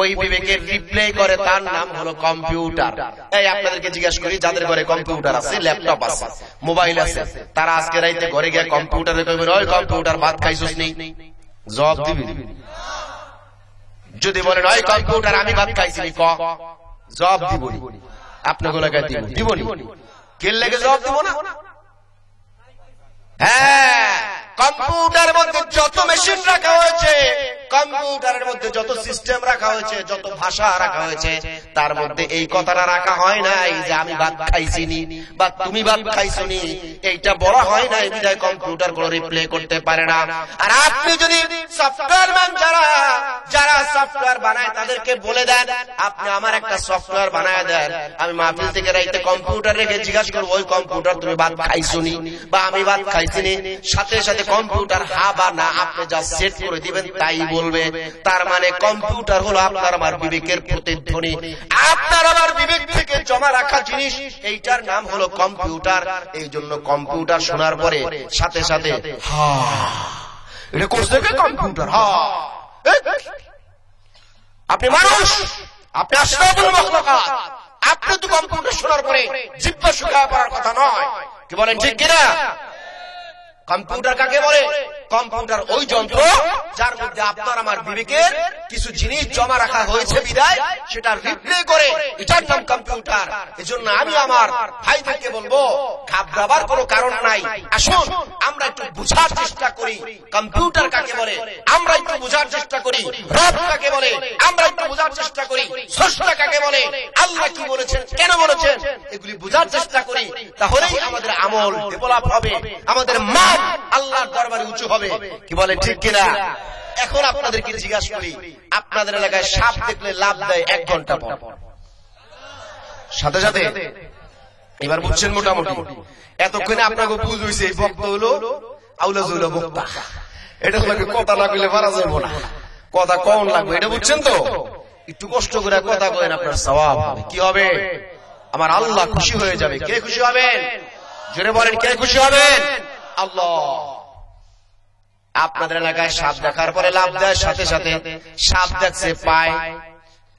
ওই বিবেকের রিপ্লে করে, তার নাম হলো কম্পিউটার। এই আপনাদেরকে জিজ্ঞাসা করি, যাদের ঘরে কম্পিউটার আছে, ল্যাপটপ আছে, মোবাইল আছে, তারা আজকে রাইতে ঘরে গিয়ে কম্পিউটারে কইবেন, ওই কম্পিউটার ভাত খাইছস নি? জবাব দিবি? যদি বলেন ওই কম্পিউটার আমি ভাত খাইছি নি, জবাব দিব? আপনাকে লাগাই দিব নি? কে লেগে জবাব দিব না? হ্যাঁ, কম্পিউটারের মধ্যে যত মেশিন রাখা হয়েছে, কম্পিউটারের মধ্যে যত সিস্টেম রাখা হয়েছে, যত ভাষা রাখা হয়েছে, তার মধ্যে এই কথাটা রাখা হয় নাই যে আমি ভাত খাইছি নি বা তুমি ভাত খাইছো নি, এইটা বলা হয় নাই। বিধায় কম্পিউটার গুলো রিপ্লে করতে পারে না। আর আপনি যদি সফটওয়্যার ম্যান যারা সফটওয়্যার বানায় তাদেরকে বলে দেন, আপনি আমার একটা সফটওয়্যার বানায় দেন, আমি মাহফিল থেকে রাইতে কম্পিউটার রেখে জিজ্ঞাসা করবো, ওই কম্পিউটার তুমি ভাত খাইছো নি বা আমি ভাত খাইছি নি, সাথে সাথে কম্পিউটার হা বা না আপনি যা সেট করে দিবেন তাই বলবে। তার মানে কম্পিউটার হলো আপনার আমার বিবেকের প্রতিধ্বনি, আপনার আমার বিবেক থেকে জমা রাখা জিনিস, এইটার নাম হলো কম্পিউটার। এই জন্য কম্পিউটার শোনার পরে সাথে সাথে এটা করছে কে? কম্পিউটার। আপনি মানুষ, আপনি আশরাফুল মাখলুকাত, আপনি তো কম্পিউটার শোনার পরে জিহ্বা শুকায় পড়ার কথা নয়। কি বলেন ঠিক কিনা? কম্পিউটার কাকে বলে? কম্পিউটার ওই যন্ত্র যার মধ্যে আপনার আমার বিবেকের কিছু জিনিস জমা রাখা হয়েছে, বিদায় সেটা রিপ্লে করে, এটার নাম কম্পিউটার। এজন্য আমি আমার ভাইদেরকে বলবো, ঘাবড়াবার কোনো কারণ নাই। আসুন আমরা একটু বোঝার চেষ্টা করি কম্পিউটার কাকে বলে, আমরা একটু বোঝার চেষ্টা করি রব কাকে বলে, আমরা একটু বোঝার চেষ্টা করি স্রষ্টা কাকে বলে, আল্লাহ কি বলেছেন, কেন বলেছেন, এগুলি বোঝার চেষ্টা করি। তাহলেই আমাদের আমল ডেভেলপ হবে, আমাদের মান আল্লাহর দরবারে উঁচু হবে। কি বলেন ঠিক কিনা? এখন আপনাদেরকে জিজ্ঞাসা করি, আপনাদের এলাকায় সাপ দেখলে লাভ দেয় 1 ঘন্টা পর, সাথে সাথে, এবার বুঝছেন মোটামুটি? এতক্ষণে আপনাকে বুঝ হয়েছে এই বক্তা হলো আউলা জুলা বক্তা, এটা লাগে কথা না কইলে পারা যাবে না, কথা কম লাগবে, এটা বুঝছেন তো? একটু কষ্ট করে কথা কইেন, আপনার সওয়াব হবে। কি হবে? আমার আল্লাহ খুশি হয়ে যাবে। কে খুশি হবেন? জোরে বলেন, কে খুশি হবেন? আল্লাহ। আপনাদের এলাকায় সাপ দেখার পরে লাভ দেয়, সাথে সাথে সাপ দেখছে পায়,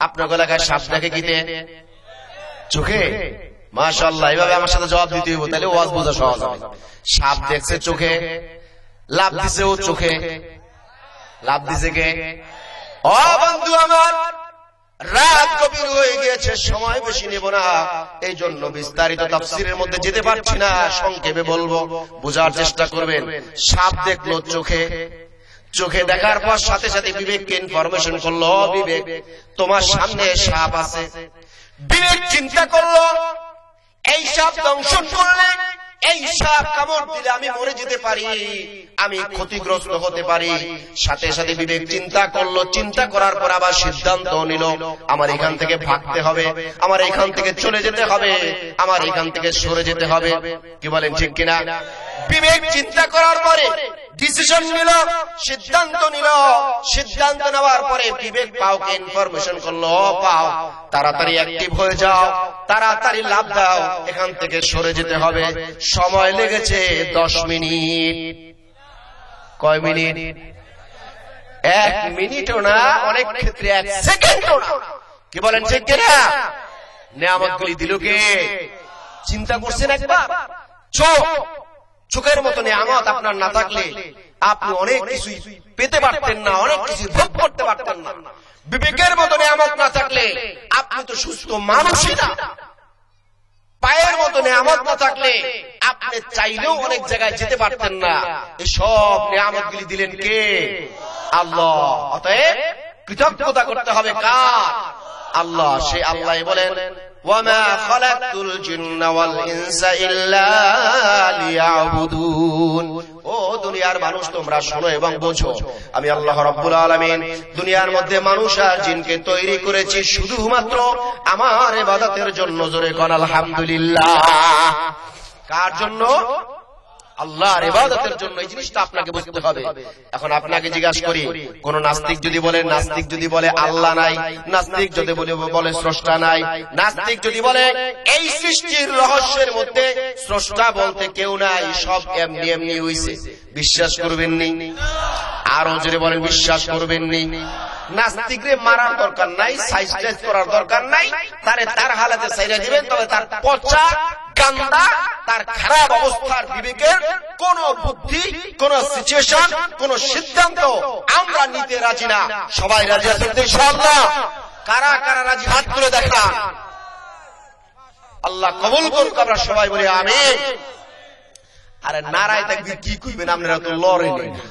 আপনার এলাকায় সাপ দেখে কিতে? চোখে। মাশাআল্লাহ, এইভাবে আমার সাথে জবাব দিতে হইব, তাহলে ওয়াজ বোঝা সহজ হবে। সাপ দেখছে চোখে, লাভ দিছে ও চোখে। লাভ দিছে কে? ও বন্ধু আমার, রাত গভীর হয়ে গিয়েছে, সময় বেশি নেব না, এই জন্য বিস্তারিত তাফসীরের মধ্যে যেতে পারছি না, সংক্ষেপে বলবো, বোঝার চেষ্টা করবেন। সাপ দেখলো চোখে, চোখে দেখার পর সাথে সাথে বিবেককে ইনফরমেশন করলো, বিবেক তোমার সামনে সাপ আছে। বিবেক চিন্তা করলো, এই সাপ দংশন করলে, এই সাপ কামড় দিলে আমি মরে যেতে পারি, আমি ক্ষতিগ্রস্ত হতে পারি। সাথে সাথে বিবেক চিন্তা করলো, চিন্তা করার পর আবার সিদ্ধান্ত নিল, আমার এখান থেকে ভাগতে হবে, আমার এখান থেকে চলে যেতে হবে, আমার এখান থেকে সরে যেতে হবে। কি বলেন ঠিক কিনা? বিবেক চিন্তা করার পরে ডিসিশন নিল, সিদ্ধান্ত নিল। সিদ্ধান্ত নেওয়ার পরে বিবেক পাওকে ইনফরমেশন করলো, পাও তাড়াতাড়ি অ্যাক্টিভ হয়ে যাও, তাড়াতাড়ি লাভ দাও, এখান থেকে সরে যেতে হবে। সময় লেগেছে 10 মিনিট। কয় মিনিট? 1 মিনিটও না, অনেক ক্ষেত্রে 1 সেকেন্ডও না। কি বলেন ঠিক কিনা? নেয়ামতগুলি দিল কে? চিন্তা করছেন একবার? চোখের মতো নিয়ামত আপনার না থাকলে আপনি অনেক কিছু পেতে পারতেন না, অনেক কিছু ভোগ করতে পারতেন না। বিবেকের মতো নিয়ামত না থাকলে আপনি তো সুস্থ মানুষই না। পায়ের মতো নিয়ামত না থাকলে আপনি চাইলেও অনেক জায়গায় যেতে পারতেন না। এই সব নিয়ামতগুলি দিলেন কে? আল্লাহ। অতএব কৃতজ্ঞতা করতে হবে কার? আল্লাহ। সে আল্লাহ বলেন, ওয়ামা খালাকতুল জিন্না ওয়াল ইনসা ইল্লা লিয়াবুদুন। ও দুনিয়ার মানুষ, তোমরা শোনো এবং বোঝো, আমি আল্লাহ রাব্বুল আলামিন দুনিয়ার মধ্যে মানুষ আর জিনকে তৈরি করেছি শুধুমাত্র আমার ইবাদতের জন্য। জোরে কোন আলহামদুলিল্লাহ। কার জন্য? আল্লাহর ইবাদতের জন্য। এই জিনিসটা আপনাকে বুঝতে হবে। এখন আপনাকে জিজ্ঞাসা করি, কোন নাস্তিক যদি বলে আল্লাহ নাই, নাস্তিক যদি বলে স্রষ্টা নাই, নাস্তিক যদি বলে এই সৃষ্টির রহস্যের মধ্যে স্রষ্টা বলতে কেউ নাই, সব এমনি এমনি হইছে, বিশ্বাস করবেন নি? আরো জোরে বলেন, বিশ্বাস করবেন নি? নাস্তিকরে মারার দরকার নাই, সাইজ করার দরকার নাই, তার হালাতে ছাইড়া দিবেন। তবে তার পচা গান্দা, তার খারাপ অবস্থার বিবেকের কোন বুদ্ধি, কোন সিচুয়েশন, কোন সিদ্ধান্ত আমরা নিতে রাজি না। সবাই রাজি আছেন ইনশাআল্লাহ? কারা কারা রাজি? হাত তুলে দেখান। আল্লাহ কবুল করুক। আমরা সবাই বলি আমিন। আরে নারায়ে তাকবীর কি কইবেন? আপনারা তো লড়েন না।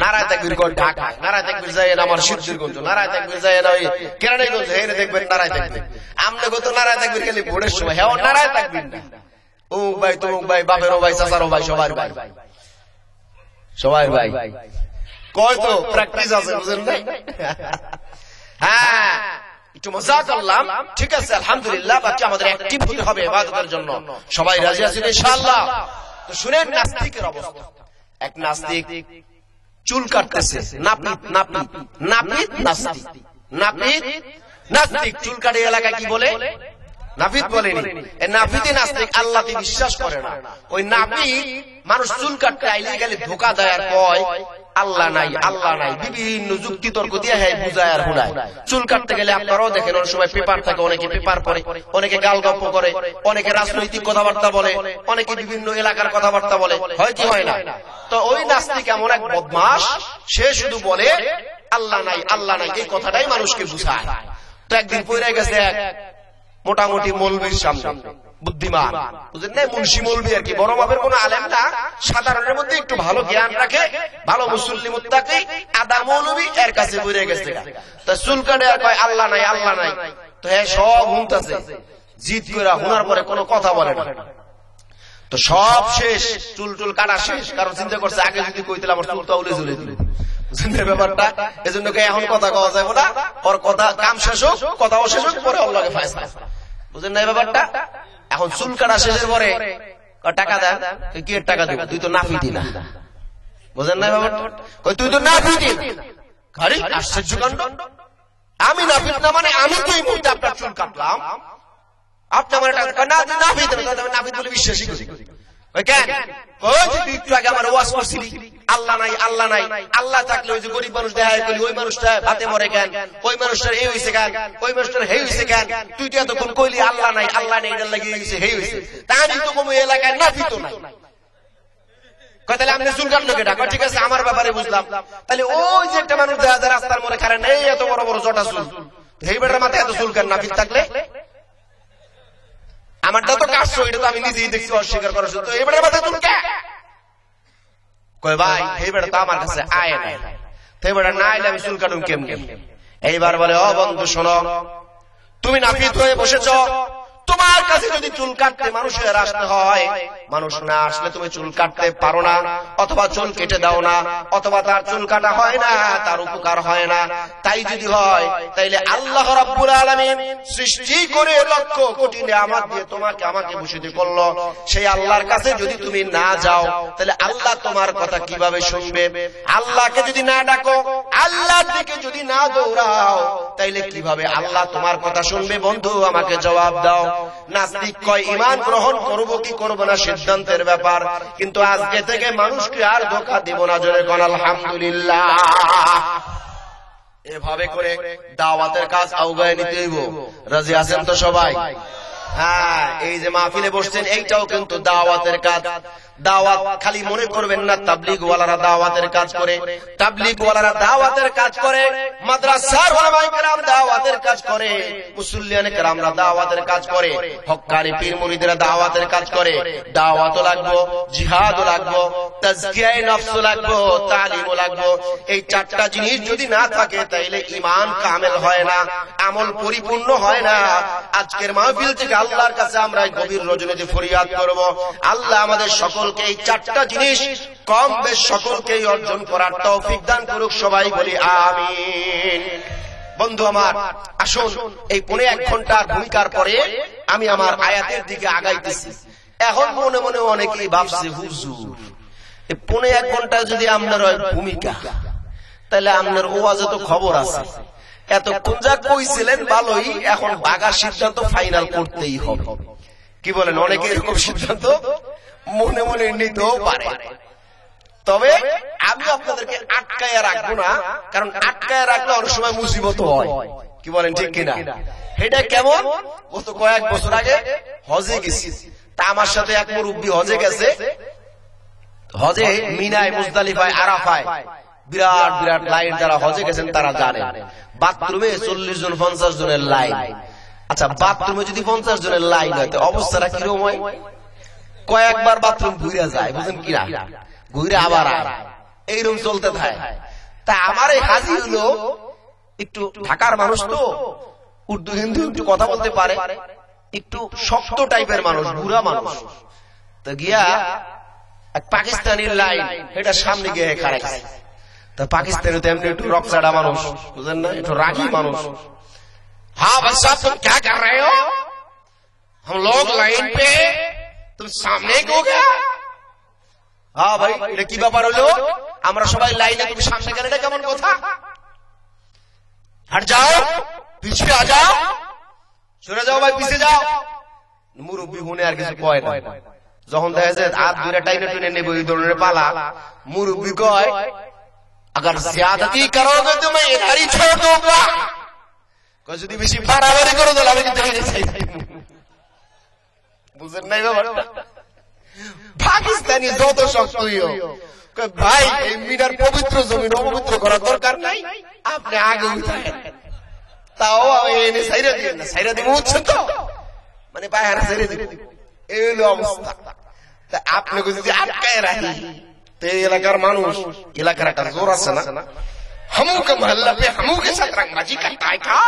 নারায়ে তাকবীর কোন ঢাকা, নারায়ে তাকবীর যায় না আমার সিদ্ধিরগঞ্জ, নারায়ে তাকবীর যায় না ওই কেরানীগঞ্জ, হেরে দেখবেন নারায়ে তাকবীর। আমরা কত নারায়ে তাকবীর খালি ভোরের সময়, হ্যাঁ নারায়ে তাকবীর না। ও ভাই, তো ভাই, বাপেরও ভাই, চাচারও ভাই, সবার ভাই, সবাই ভাই। কয় তো প্র্যাকটিস আছে, বুঝেন না? হ্যাঁ, একটু মজা করলাম, ঠিক আছে, আলহামদুলিল্লাহ। বাকি আমাদের অ্যাক্টিভ হতে হবে ইবাদতের জন্য। সবাই রাজি আছেন ইনশাআল্লাহ? তো শুনেন নাস্তিকের অবস্থা। এক নাস্তিক চুল কাটতেছে, নাস্তিক চুল কাটে। এলাকায় কি বলে? নাপিত বলেনি। নাপিতে নাস্তিক, আল্লাহকে বিশ্বাস করে না। ওই নাপিত মানুষ চুল কাটতে আইলে গেলে ধোকা দেয় আর কয় আল্লাহ নাই, আল্লাহ নাই, বিভিন্ন যুক্তি তর্ক দিয়ে বুঝায় আর হুড়ায়। চুল কাটতে গেলে আপনারাও দেখেন অনেক সময় পেপার থাকে, অনেকে পেপার পড়ে, অনেকে গাল গল্প করে, অনেকে রাজনৈতিক কথাবার্তা বলে, অনেকে বিভিন্ন এলাকার কথাবার্তা বলে, হয় কি হয় না? তো ওই নাস্তিক এমন এক বদমাস, সে শুধু বলে আল্লাহ নাই, আল্লাহ নাই, এই কথাটাই মানুষকে বুঝায়। তো একদিন পড়ে গেছে এক মোটামুটি মৌলবীর সামনে, বুদ্ধিমান, বুঝলেন না, মুন্সি মৌলবী আর কি, বড় মাপের কোন আলেম না, সাধারণের মধ্যে একটু ভালো জ্ঞান রাখে, ভালো মুসল্লি মুত্তাকি, আদা মৌলবী, এর কাছে পড়ে গেছে। তা চুল কাটে আর কয় আল্লাহ নাই, আল্লাহ নাই। তো হ্যাঁ সব হুনতেছে, জিদ করে হুনার পরে কোনো কথা বলে না। তো সব শেষ, চুল টুল কাটা শেষ। কারণ চিন্তা করছে আগে যদি কইতাম আমার চুলটা উলে চলে দিল, বুঝলেন ব্যাপারটা? এজন্য এখন কথা কওয়া যাবে না, ওর কথা কাম শেষ হোক, কথাও শেষ হোক, পরে ওর লাগে ফায়সালা, বুঝলেন না ব্যাপারটা? এখন চুল কাটা শেষের পরে টাকা দেন, কি টাকা দেব? তুই তো নাপিতি না, বুঝলেন না ব্যাপারটা? তুই তো নাপিতি না। আরে আশ্চর্য কাণ্ড, আমি নাপিত না মানে আমি তো এই মুহূর্তে আপনার চুল কাটলাম, আপনি আমার টাকা না নাপিত না, নাপিত বলে বিশ্বাসই করি। কেন? একটু আগে আমার ওয়াজ করছিলি আল্লাহ নাই, আল্লাহ নাই, আল্লাহ থাকলে ওই যে গরিব মানুষ দেখা করি, ওই মানুষটা ভাতে মরে কেন, ওই মানুষটার এই হয়েছে কেন, ওই মানুষটার হেই হয়েছে কেন, তুই তো এতক্ষণ কইলি আল্লাহ নাই, আল্লাহ নেই, এটা লাগিয়ে গেছে হেই হয়েছে, তাহলে তো কোনো এলাকায় নাপিত নাই। তাহলে আপনি চুল কাটলো কেটা? ঠিক আছে, আমার ব্যাপারে বুঝলাম। তাহলে ওই যে একটা মানুষ দেখা যায় রাস্তার মরে কারেন, এই এত বড় বড় জটা চুল, এই বেটার মাথায় এত চুল কেন নাপিত থাকলে? আমারটা তো কাটছো, এটা তো আমি নিজেই দেখছি, অস্বীকার করার তো এই বেটার মাথায় চুল কে? কয় ভাই এই বেটা তো আমার কাছে আয় নাই, তো এই বেটা না আইলে আমি চুল কাটুম কেমনে? এইবার বলে ও বন্ধু শোনো, তুমি নাপিত হয়ে বসেছ, তোমার কাছে যদি চুল কাটতে মানুষের আসতে হয়, মানুষ না আসলে তুমি চুল কাটতে পারো না, অথবা চুল কেটে দাও না, অথবা তার চুল কাটা হয় না, তার উপকার হয় না। তাই যদি হয় তাইলে আল্লাহ রাব্বুল আলামিন সৃষ্টি করে লক্ষ কোটি নিয়ামত দিয়ে তোমাকে আমাকে ভূষিত করলো, সেই আল্লাহর কাছে যদি তুমি না যাও তাহলে আল্লাহ তোমার কথা কিভাবে শুনবে? আল্লাহকে যদি না ডাকো, আল্লাহর দিকে যদি না দৌড়াও, তাইলে কিভাবে আল্লাহ তোমার কথা শুনবে? বন্ধু আমাকে জবাব দাও। নাস্তিক কয় ঈমান গ্রহণ করব কি করব না সিদ্ধান্তের ব্যাপার, কিন্তু আজকে থেকে মানুষকে আর ধোঁকা দিব না। জোরে কোন আলহামদুলিল্লাহ। এভাবে করে দাওয়াতের কাজ আগায় নিতে হইব। রাজি আছেন তো সবাই? হ্যাঁ, এই যে মাহফিলে বসছেন এইটাও কিন্তু দাওয়াতের কাজ। দাওয়াত খালি মনে করবেন না তাবলীগ ওয়ালারা দাওয়াতের কাজ করে, তাবলীগ ওয়ালারা দাওয়াতের কাজ করে, মাদ্রাসার উলামায়ে কেরাম দাওয়াতের কাজ করে, মুসল্লিয়ানে কেরামরা দাওয়াতের কাজ করে, হক্কানি পীর মুরিদরা দাওয়াতের কাজ করে। দাওয়াতও লাগবো, জিহাদও লাগবো, তাজকিয়ায়ে নফসও লাগবো, তালিমও লাগবো। এই চারটা জিনিস যদি না থাকে তাইলে ঈমান কামেল হয় না, আমল পরিপূর্ণ হয় না। আজকের মাহফিল থেকে আল্লাহর কাছে আমরা গভীর রজনীতে ফরিয়াদ করব, আল্লাহ আমাদের সকলকে এই চারটা জিনিস কম বেশ সকলকেই অর্জন করার তৌফিক দান করুক। সবাই বলি আমিন। বন্ধু আমার, আসুন এই 1.5 ঘন্টার ভূমিকার পরে আমি আমার আয়াতের দিকে আগাইতেছি। এখন মনে মনে অনেকেই ভাবছে হুজুর এই 1.5 ঘন্টা যদি আপনার ভূমিকা, তাহলে আপনার ওয়াজে তো খবর আছে, এতক্ষণ যা কইছিলেন ভালোই, এখন বাগার সিদ্ধান্ত ফাইনাল করতেই হবে। কি বলেন? অনেকে এরকম সিদ্ধান্ত মনে মনে নিতেও পারে। তবে আমি আপনাদেরকে আটকায়া রাখবো না, কারণ আটকায়া রাখলে অনেক সময় মুসিবত হয়। কি বলেন, ঠিক কিনা? এটা কেমন? গত কয়েক বছর আগে হজে গেছি, তা আমার সাথে এক মুরব্বী হজে গেছে। হজে মিনায়, মুজদালিফায়, আরাফায় বিরাট বিরাট লাইন, যারা হজে গেছেন তারা জানেন। বাথরুমে 40 জন 50 জনের লাইন। আচ্ছা, বাথরুমে যদি 50 জনের লাইন হয় অবস্থাটা কিরকম হয়? কয়েকবার বাথরুম ঘুরে যায়, বুঝেন কিনা? ঘুরে আবার এইরকম চলতে থাকে। তা আমার এই হাজি হলো একটু ঢাকার মানুষ, তো উর্দু হিন্দি একটু কথা বলতে পারে, একটু শক্ত টাইপের মানুষ, বুড়া মানুষ। তো গিয়া এক পাকিস্তানির লাইন, এটা সামনে গিয়ে খাড়াইছে। তা পাকিস্তানি তো এমনি একটু রকচাড়া মানুষ, বুঝেন না, একটু রাগী মানুষ। হ্যাঁ ভাই সাহব, तुम क्या कर रहे हो? हम लोग लाइन पे, तुम सामने क्यों गया? হ্যাঁ ভাই, এটা কি ব্যাপার হলো? আমরা সবাই লাইনে, তুমি সামনে গেলে, এটা কেমন কথা? হট যাও, পিছিয়ে আ যাও, সরে যাও ভাই, পিছিয়ে যাও। মুরব্বী হুনে আর কিছু কয় না। যখন দেখা যায় হাত দুইটা টাইনে টেনে নেবে ওই ধরনের পালা, মুরব্বী কয়, अगर ज्यादती करोगे तो मैं इधर ही छोड़ दूंगा। যদি বেশি বাড়াবাড়ি করো তাহলে আমি কিন্তু বুঝেন নাই বাবা? পাকিস্তানি যত শক্তই হোক, ভাই এই মিনার পবিত্র জমিন অপবিত্র করার দরকার নাই, আপনি আগে উঠায়েন। তাও আমি এনে সাইরা দিবেন না, সাইরা দিব বুঝছেন তো, মানে বাইরে সাইরা দিব, এই হলো অবস্থা। তা আপনি যদি আটকায় রাখি, এলাকার মানুষ, এলাকার একটা জোর আছে না, হামুকে মহল্লা পে হামুকে সাথে রংবাজি করতা है क्या?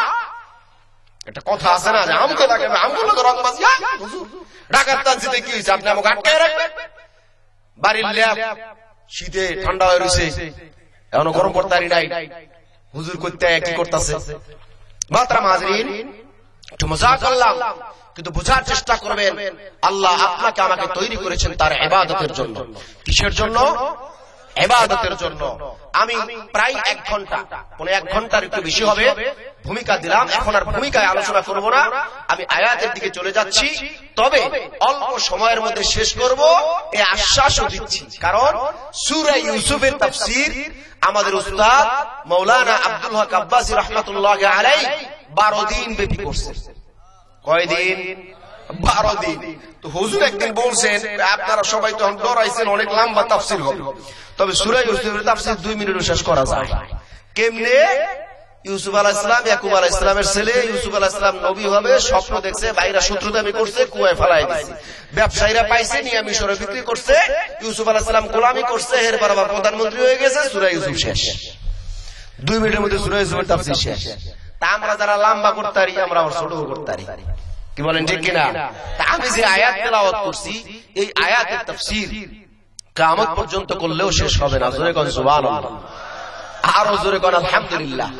একটা কথা আছে না, যে আমকে লাগে আমগুলো তো রংবাজি। ঢাকার তানজিতে কি হয়েছে? আপনি আমাকে আটকায় রাখবেন? বাড়ির ল্যাব শীতে ঠান্ডা হয়ে রয়েছে, এখনো গরম পড়তারি নাই, হুজুর করতে কি করতেছে? মাহতারাম হাজরিন, একটু মজা করলাম, কিন্তু বোঝার চেষ্টা করবেন আল্লাহ আপনাকে আমাকে তৈরি করেছেন তার ইবাদতের জন্য। কিসের জন্য? ইবাদতের জন্য। আমি প্রায় 1 ঘন্টা, 1.5 ঘন্টার একটু বেশি হবে ভূমিকা দিলাম। এখন আর ভূমিকায় আলোচনা করব না, আমি আয়াতের দিকে চলে যাচ্ছি। তবে অল্প সময়ের মধ্যে শেষ করব এই আশ্বাসও দিচ্ছি, কারণ সূরা ইউসুফের তাফসীর আমাদের উস্তাদ মাওলানা আব্দুল হক আব্বাসী রাহমাতুল্লাহি আলাইহি 12 দিন ব্যাপী করছেন। কয়দিন? 12 দিন। তো হুজুর একদিন বলছেন, আপনারা সবাই তখন ডরাইছেন অনেক লম্বা তাফসীর হবে, তবে সূরা ইউসুফের তাফসীর 2 মিনিটে শেষ করা যায়। কেমনে? ইউসুফ আলাইহিস সালাম, ইয়াকুব আলাইহিস সালামের ছেলে। ইউসুফ আলাইহিস সালাম নবী হবে, স্বপ্ন দেখছে, ভাইরা শত্রুতামি করছে, কুয়ায় ফেলাই দিয়েছে, ব্যবসায়ীরা পাইছে, নিয়ে মিশরে বিক্রি করছে। ইউসুফ আলাইহিস সালাম গোলামি করছে, এরপর আবার প্রধানমন্ত্রী হয়ে গেছে। সূরা ইউসুফ শেষ, 2 মিনিটের মধ্যে সূরা ইউসুফের তাফসীর শেষ। তা আমরা যারা লম্বা করতে পারি, আমরা আবার ছোট করতে পারি। কি বলেন, ঠিক কিনা? আমি যে আয়াত তেলাওয়াত করছি, এই আয়াতের তাফসীর কিয়ামত পর্যন্ত করলেও শেষ হবে না। জোরে কোন সুবহানাল্লাহ, আরো জোরে কোন আলহামদুলিল্লাহ।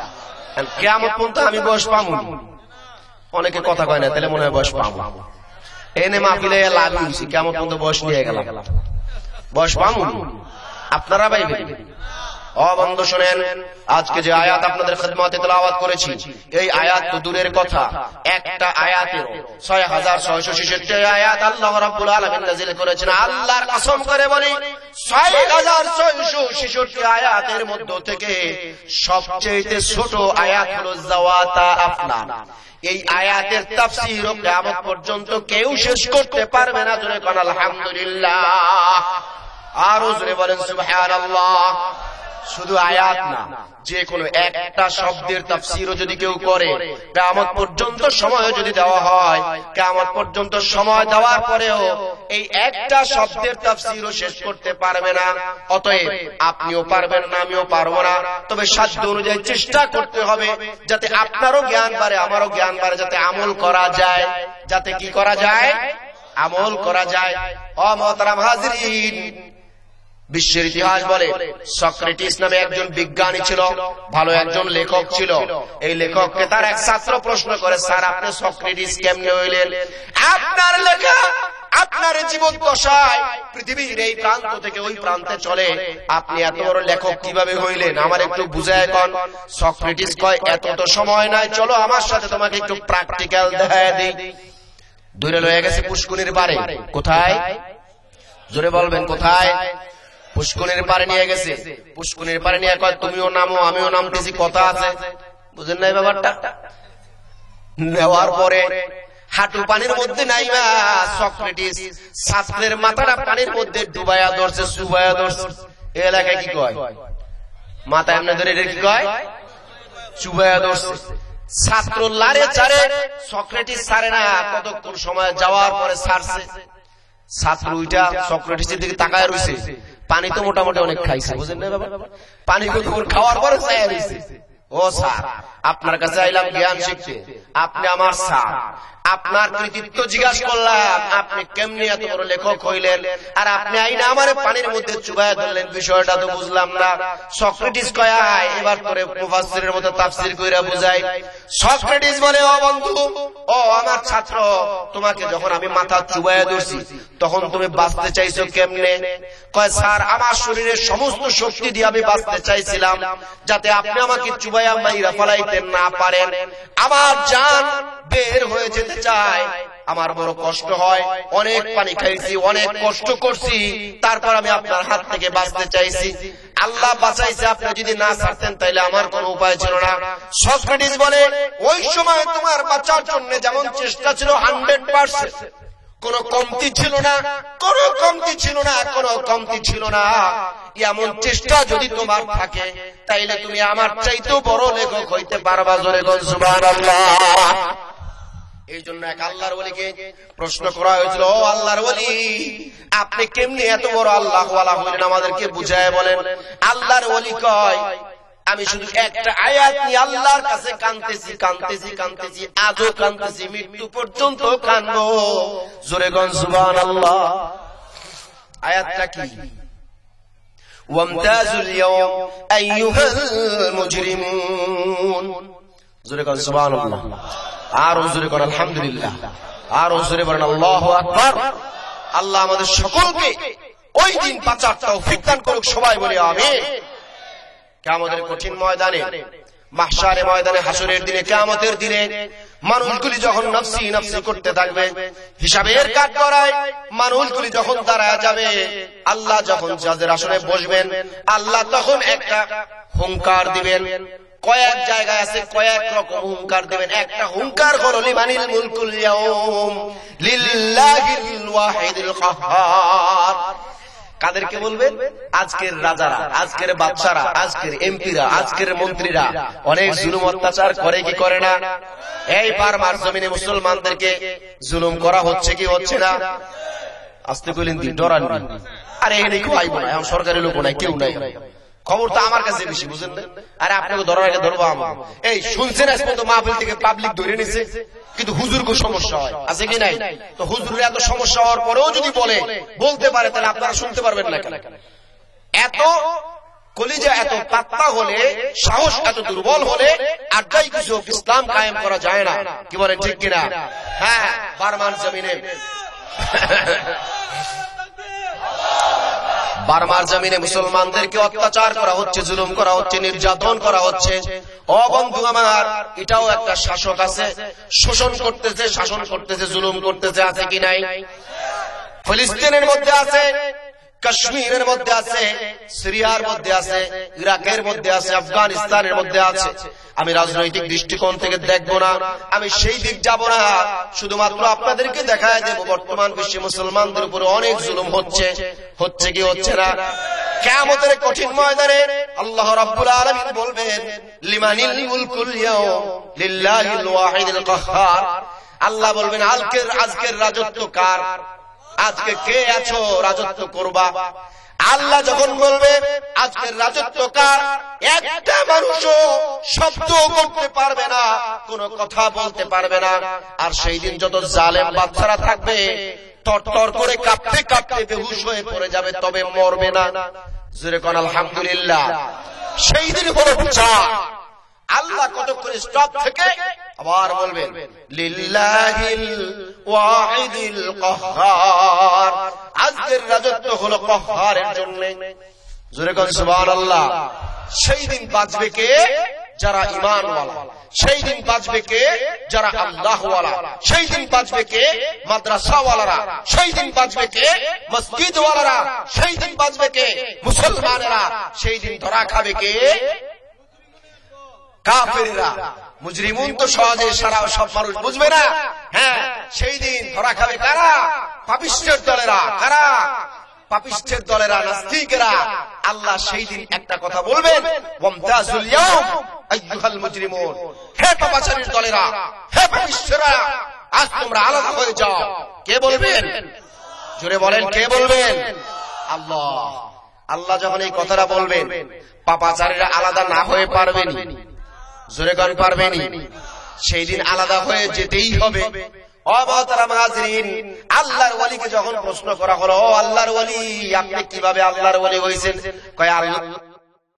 কিয়ামত পর্যন্ত আমি বয়স পাবো। অনেকে কথা কয় না, তাহলে মনে হয় বয়স পাবো। এনে মাহফিলে লাভ হইছে, কিয়ামত পর্যন্ত বয়স নিয়ে গেলাম, বয়স পাবো। আপনারা ভাইবেন। ও বন্ধু শুনেন, আজকে যে আয়াত আপনাদের খিদমতে তেলাওয়াত করেছি, এই আয়াত তো দূরের কথা, একটা আয়াতের 6666 আয়াত আল্লাহ রাব্বুল আলামিন নাযিল করেছেন। আল্লাহর কসম করে বলি, 6666 আয়াতের মধ্য থেকে সবচেয়ে ছোট আয়াত হলো যাওয়াতা আফনান। এই আয়াতের তাফসীর ও কিয়ামত পর্যন্ত কেউ শেষ করতে পারবে না। জোরে কোন আলহামদুলিল্লাহ, আরো জোরে বলেন সুবহানাল্লাহ। শুধু আয়াত না, যে কোনো একটা শব্দের তাফসীরও যদি কেউ করে, কিয়ামত পর্যন্ত সময় যদি দেওয়া হয়, কিয়ামত পর্যন্ত সময় দেওয়ার পরেও এই একটা শব্দের তাফসীরও শেষ করতে পারবে না। অতএব আপনিও পারবেন না, আমিও পারবো না, তবে সাধ্য অনুযায়ী চেষ্টা করতে হবে যাতে আপনারও জ্ঞান বাড়ে, আমারও জ্ঞান বাড়ে, যাতে আমল করা যায়। যাতে কি করা যায়? আমল করা যায়। ও মুহতারাম হাজিরিন, বিশ্বের ইতিহাস বলে সক্রেটিস নামে একজন বিজ্ঞানী ছিল, ভালো একজন লেখক ছিল। এই লেখককে তার এক ছাত্র প্রশ্ন করে, স্যার আপনি সক্রেটিস কেমনে হইলেন? আপনার লেখা আপনার জীবন দশায় পৃথিবীর এই প্রান্ত থেকে ওই প্রান্তে চলে, আপনি এত বড় লেখক কিভাবে হইলেন? আমার একটু বুঝায় কোন। সক্রেটিস কয়, এত তো সময় নাই, চলো আমার সাথে তোমাকে একটু প্র্যাকটিক্যাল দেখায় দিই। দূরে লয়ে গেছে পুষ্কুনির পারে। কোথায়? জোরে বলবেন কোথায়? পুষ্কুনির পারে নিয়ে গেছে। পুষ্কুনির পারে নিয়ে কয়, তুমিও নামো আমিও নামতেছি, কথা আছে। বুঝেন নাই ব্যাপারটা? নেওয়ার পরে হাঁটু পানির মধ্যে নাইবা সক্রেটিস ছাত্রের মাথাটা পানির মধ্যে ডুবাইয়া ধরছে, চুবাইয়া ধরছে। এই এলাকায় কি কয়? মাথা এমনি ধরে কি কয়? চুবাইয়া ধরছে। ছাত্র লারে চারে, সক্রেটিস ছাড়ে না। কতক্ষণ সময় যাওয়ার পরে ছাড়ছে। ছাত্র উইটা সক্রেটিসের দিকে তাকায় রয়েছে। পানি তো মোটামুটি অনেক খাইছে, বুঝেন না বাবা? পানি খাওয়ার পরে চাইয়া রয়েছে। ও স্যার, আপনার কাছে আইলাম জ্ঞান শিখতে, আপনি আমার স্যার, আপনার কৃতিত্ব জিজ্ঞাসা করলাম, আপনি কেমনি এত বড় লেখক হইলেন, আর আপনি আইনা আমার পানির মধ্যে চুবাইয়া ধরলেন, বিষয়টা তো বুঝলাম না। সক্রেটিস কয়, এবার করে মুফাসসিরের মতো তাফসীর কইরা বুঝাই। সক্রেটিস বলে, ও বন্ধু, ও আমার ছাত্র, তোমাকে যখন আমি মাথা চুবাইয়া ধরছি তখন তুমি বাঁচতে চাইছো কেমনে? কয়, স্যার আমার শরীরের সমস্ত শক্তি দিয়ে আমি বাঁচতে চাইছিলাম, যাতে আপনি আমাকে চুবাইয়া মাইরা ফেলাইতে না পারেন। আমার জান বের হয়ে যেতে চায়, আমার বড় কষ্ট হয়, অনেক পানি খাইছি, অনেক কষ্ট করছি, তারপর আমি আপনার হাত থেকে বাঁচতে চাইছি। আল্লাহ বাঁচাইছে, আপনি যদি না ছাড়তেন তাইলে আমার কোনো উপায় ছিল না। সক্রেটিস বলে, ওই সময় তোমার বাঁচার জন্য যেমন চেষ্টা ছিল 100%, কোন কমতি ছিল না, কোন কমতি ছিল না, কোন কমতি ছিল না। এমন চেষ্টা যদি তোমার থাকে তাইলে তুমি আমার চাইতেও বড় লেখক হইতে পারবা। জোরে বল সুবহানাল্লাহ। এই জন্য এক আল্লাহর ওলিকে প্রশ্ন করা হয়েছিল, ও আল্লাহর ওলি, আপনি কেমনি এত বড় আল্লাহ ওয়ালা হইলেন, আমাদেরকে বুঝায় বলেন। আল্লাহর ওলি কয়, আমি শুধু একটা আয়াত নিয়ে আল্লাহর কাছে কাঁদতেছি, কাঁদতেছি, কাঁদতেছি, আজও কাঁদতেছি, মৃত্যু পর্যন্ত কাঁদবো। জোরে বল সুবহানাল্লাহ। আয়াতটা কি? ওয়ামতাজুল ইয়াওম আইয়ুহাল মুজরিমুন। জোরে বল সুবহানাল্লাহ। আর জোরে বলেন আলহামদুলিল্লাহ, আর জোরে বলেন আল্লাহু আকবার। আল্লাহ আমাদের সকলকে ওই দিন বাঁচার তৌফিক দান করুক, সবাই বলি আমিন। কিয়ামতের কঠিন ময়দানে, মাহশারের ময়দানে, হাসরের দিনে, কিয়ামতের দিনে মানুষগুলি যখন নফসি নফসি করতে থাকবে, হিসাবের কাঠগড়ায় মানুষগুলি যখন দাঁড়ায় যাবে, আল্লাহ যখন যাদের আসনে বসবেন, আল্লাহ তখন একটা হুঙ্কার দিবেন। কয়েক জায়গায় আছে কয়েক রকম হুঙ্কার দিবেন। একটা হুঙ্কার হলো লিমানিল মুলকুল ইয়াউম লিল্লাহিল ওয়াহিদিল কাহ্হার। কাদেরকে বলবেন? আজকের রাজারা, আজকের বাদশারা, আজকের এমপিরা, আজকের মন্ত্রীরা অনেক জুলুম অত্যাচার করে কি করে না? এই বার্মার জমিনে মুসলমানদেরকে জুলুম করা হচ্ছে কি হচ্ছে না? আস্তে কইলেন দিন, ডরান। আরে এখানে কেউ আইব না, এখন সরকারি লোক নাই, কেউ নাই, খবর তো আমার কাছে বেশি, বুঝেন না? আরে আপনাকে ধরার আগে ধরবো আমার। এই শুনছেন আজ পর্যন্ত মাহফিল থেকে পাবলিক ধরে নিছে, কিন্তু হুজুর কো সমস্যা হয়, আছে কি নাই? তো হুজুরের এত সমস্যা হওয়ার পরেও যদি বলতে পারে, তাহলে আপনারা শুনতে পারবেন না কেন? এত কলিজা, এত পাত্তা হলে, সাহস এত দুর্বল হলে আর যাই কিছু ইসলাম কায়েম করা যায় না। কি বলেন, ঠিক কিনা? হ্যাঁ, বার্মার জমিনে, বার্মার জমিনে মুসলমানদেরকে অত্যাচার করা হচ্ছে, জুলুম করা হচ্ছে, নির্যাতন করা হচ্ছে। ও বন্ধু আমার, এটাও একটা শাসক আছে, শোষণ করতেছে, শাসন করতেছে, জুলুম করতেছে, আছে কি নাই? ফিলিস্তিনের মধ্যে আছে, কাশ্মীরের মধ্যে আছে, সিরিয়ার মধ্যে আছে, ইরাকের মধ্যে আছে, আফগানিস্তানের মধ্যে আছে। আমি রাজনৈতিক দৃষ্টিকোণ থেকে দেখবো না, আমি সেই দিক যাব না, শুধুমাত্র আপনাদেরকে দেখায় দেব বর্তমান বিশ্বে মুসলমানদের উপর অনেক জুলুম হচ্ছে। হচ্ছে কি হচ্ছে না? কিয়ামতের কঠিন ময়দানে আল্লাহ রাব্বুল আলামিন বলবেন, লিমানিল মুলকুল ইয়াওম লিল্লাহিল ওয়াহিদিল কাহ্হার। আল্লাহ বলবেন, আজকের রাজত্ব কার? আজকে কে আছো রাজত্ব করবা? আল্লাহ যখন বলবে আজকের রাজত্ব কার, একটা মানুষও শব্দ করতে পারবে না, কোনো কথা বলতে পারবে না। আর সেই দিন যত জালেম বাচ্চারা থাকবে তরতর করে কাঁপতে কাঁপতে বেহুশ হয়ে পড়ে যাবে, তবে মরবে না। জোরে কোন আলহামদুলিল্লাহ। সেই দিন হলো বিচার। আল্লাহ কতক্ষণ স্টপ থেকে আবার বলবেন, লিল্লাহিল ওয়াহিদিল কাহ্হার। আজকের রাজত্ব হলো কাহ্হারের জন্য। জোরে কোন সুবহানাল্লাহ। সেই দিন বাঁচবে কে? যারা ঈমানওয়ালা। সেই দিন বাঁচবে কে? যারা আল্লাহওয়ালা। সেই দিন বাঁচবে কে? মাদ্রাসাওয়ালারা। সেই দিন বাঁচবে কে? মসজিদওয়ালারা। সেই দিন বাঁচবে কে? মুসলমানেরা। সেই দিন ধরা খাবে কে? কাফেররা। মুজরিমুন তো সহজে সারা সব মানুষ বুঝবে না। হ্যাঁ, সেই দিন ধরা খাবে কারা? পাপিষ্ঠের দলেরা। কারা? পাপিষ্ঠের দলেরা, নাস্তিকেরা। আল্লাহ সেই দিন একটা কথা বলবেন, ওয়ামতাজুল ইয়াওম আইয়ুহাল মুজরিমুন। হে পাপাচারীর দলেরা, হে পাপিষ্ঠরা, আজ তোমরা আলাদা হয়ে যাও। কে বলবেন? জোরে বলেন, কে বলবেন? আল্লাহ। আল্লাহ যখন এই কথাটা বলবেন, পাপাচারীরা আলাদা না হয়ে পারবেনি। জোরে গান পারবেনি। সেই দিন আলাদা হয়ে যেতেই হবে। আল্লাহর ওয়ালিকে যখন প্রশ্ন করা হলো, ও আল্লাহর ওয়ালি, আপনি কিভাবে আল্লাহর ওয়ালি হয়েছেন? কয় আল্লাহ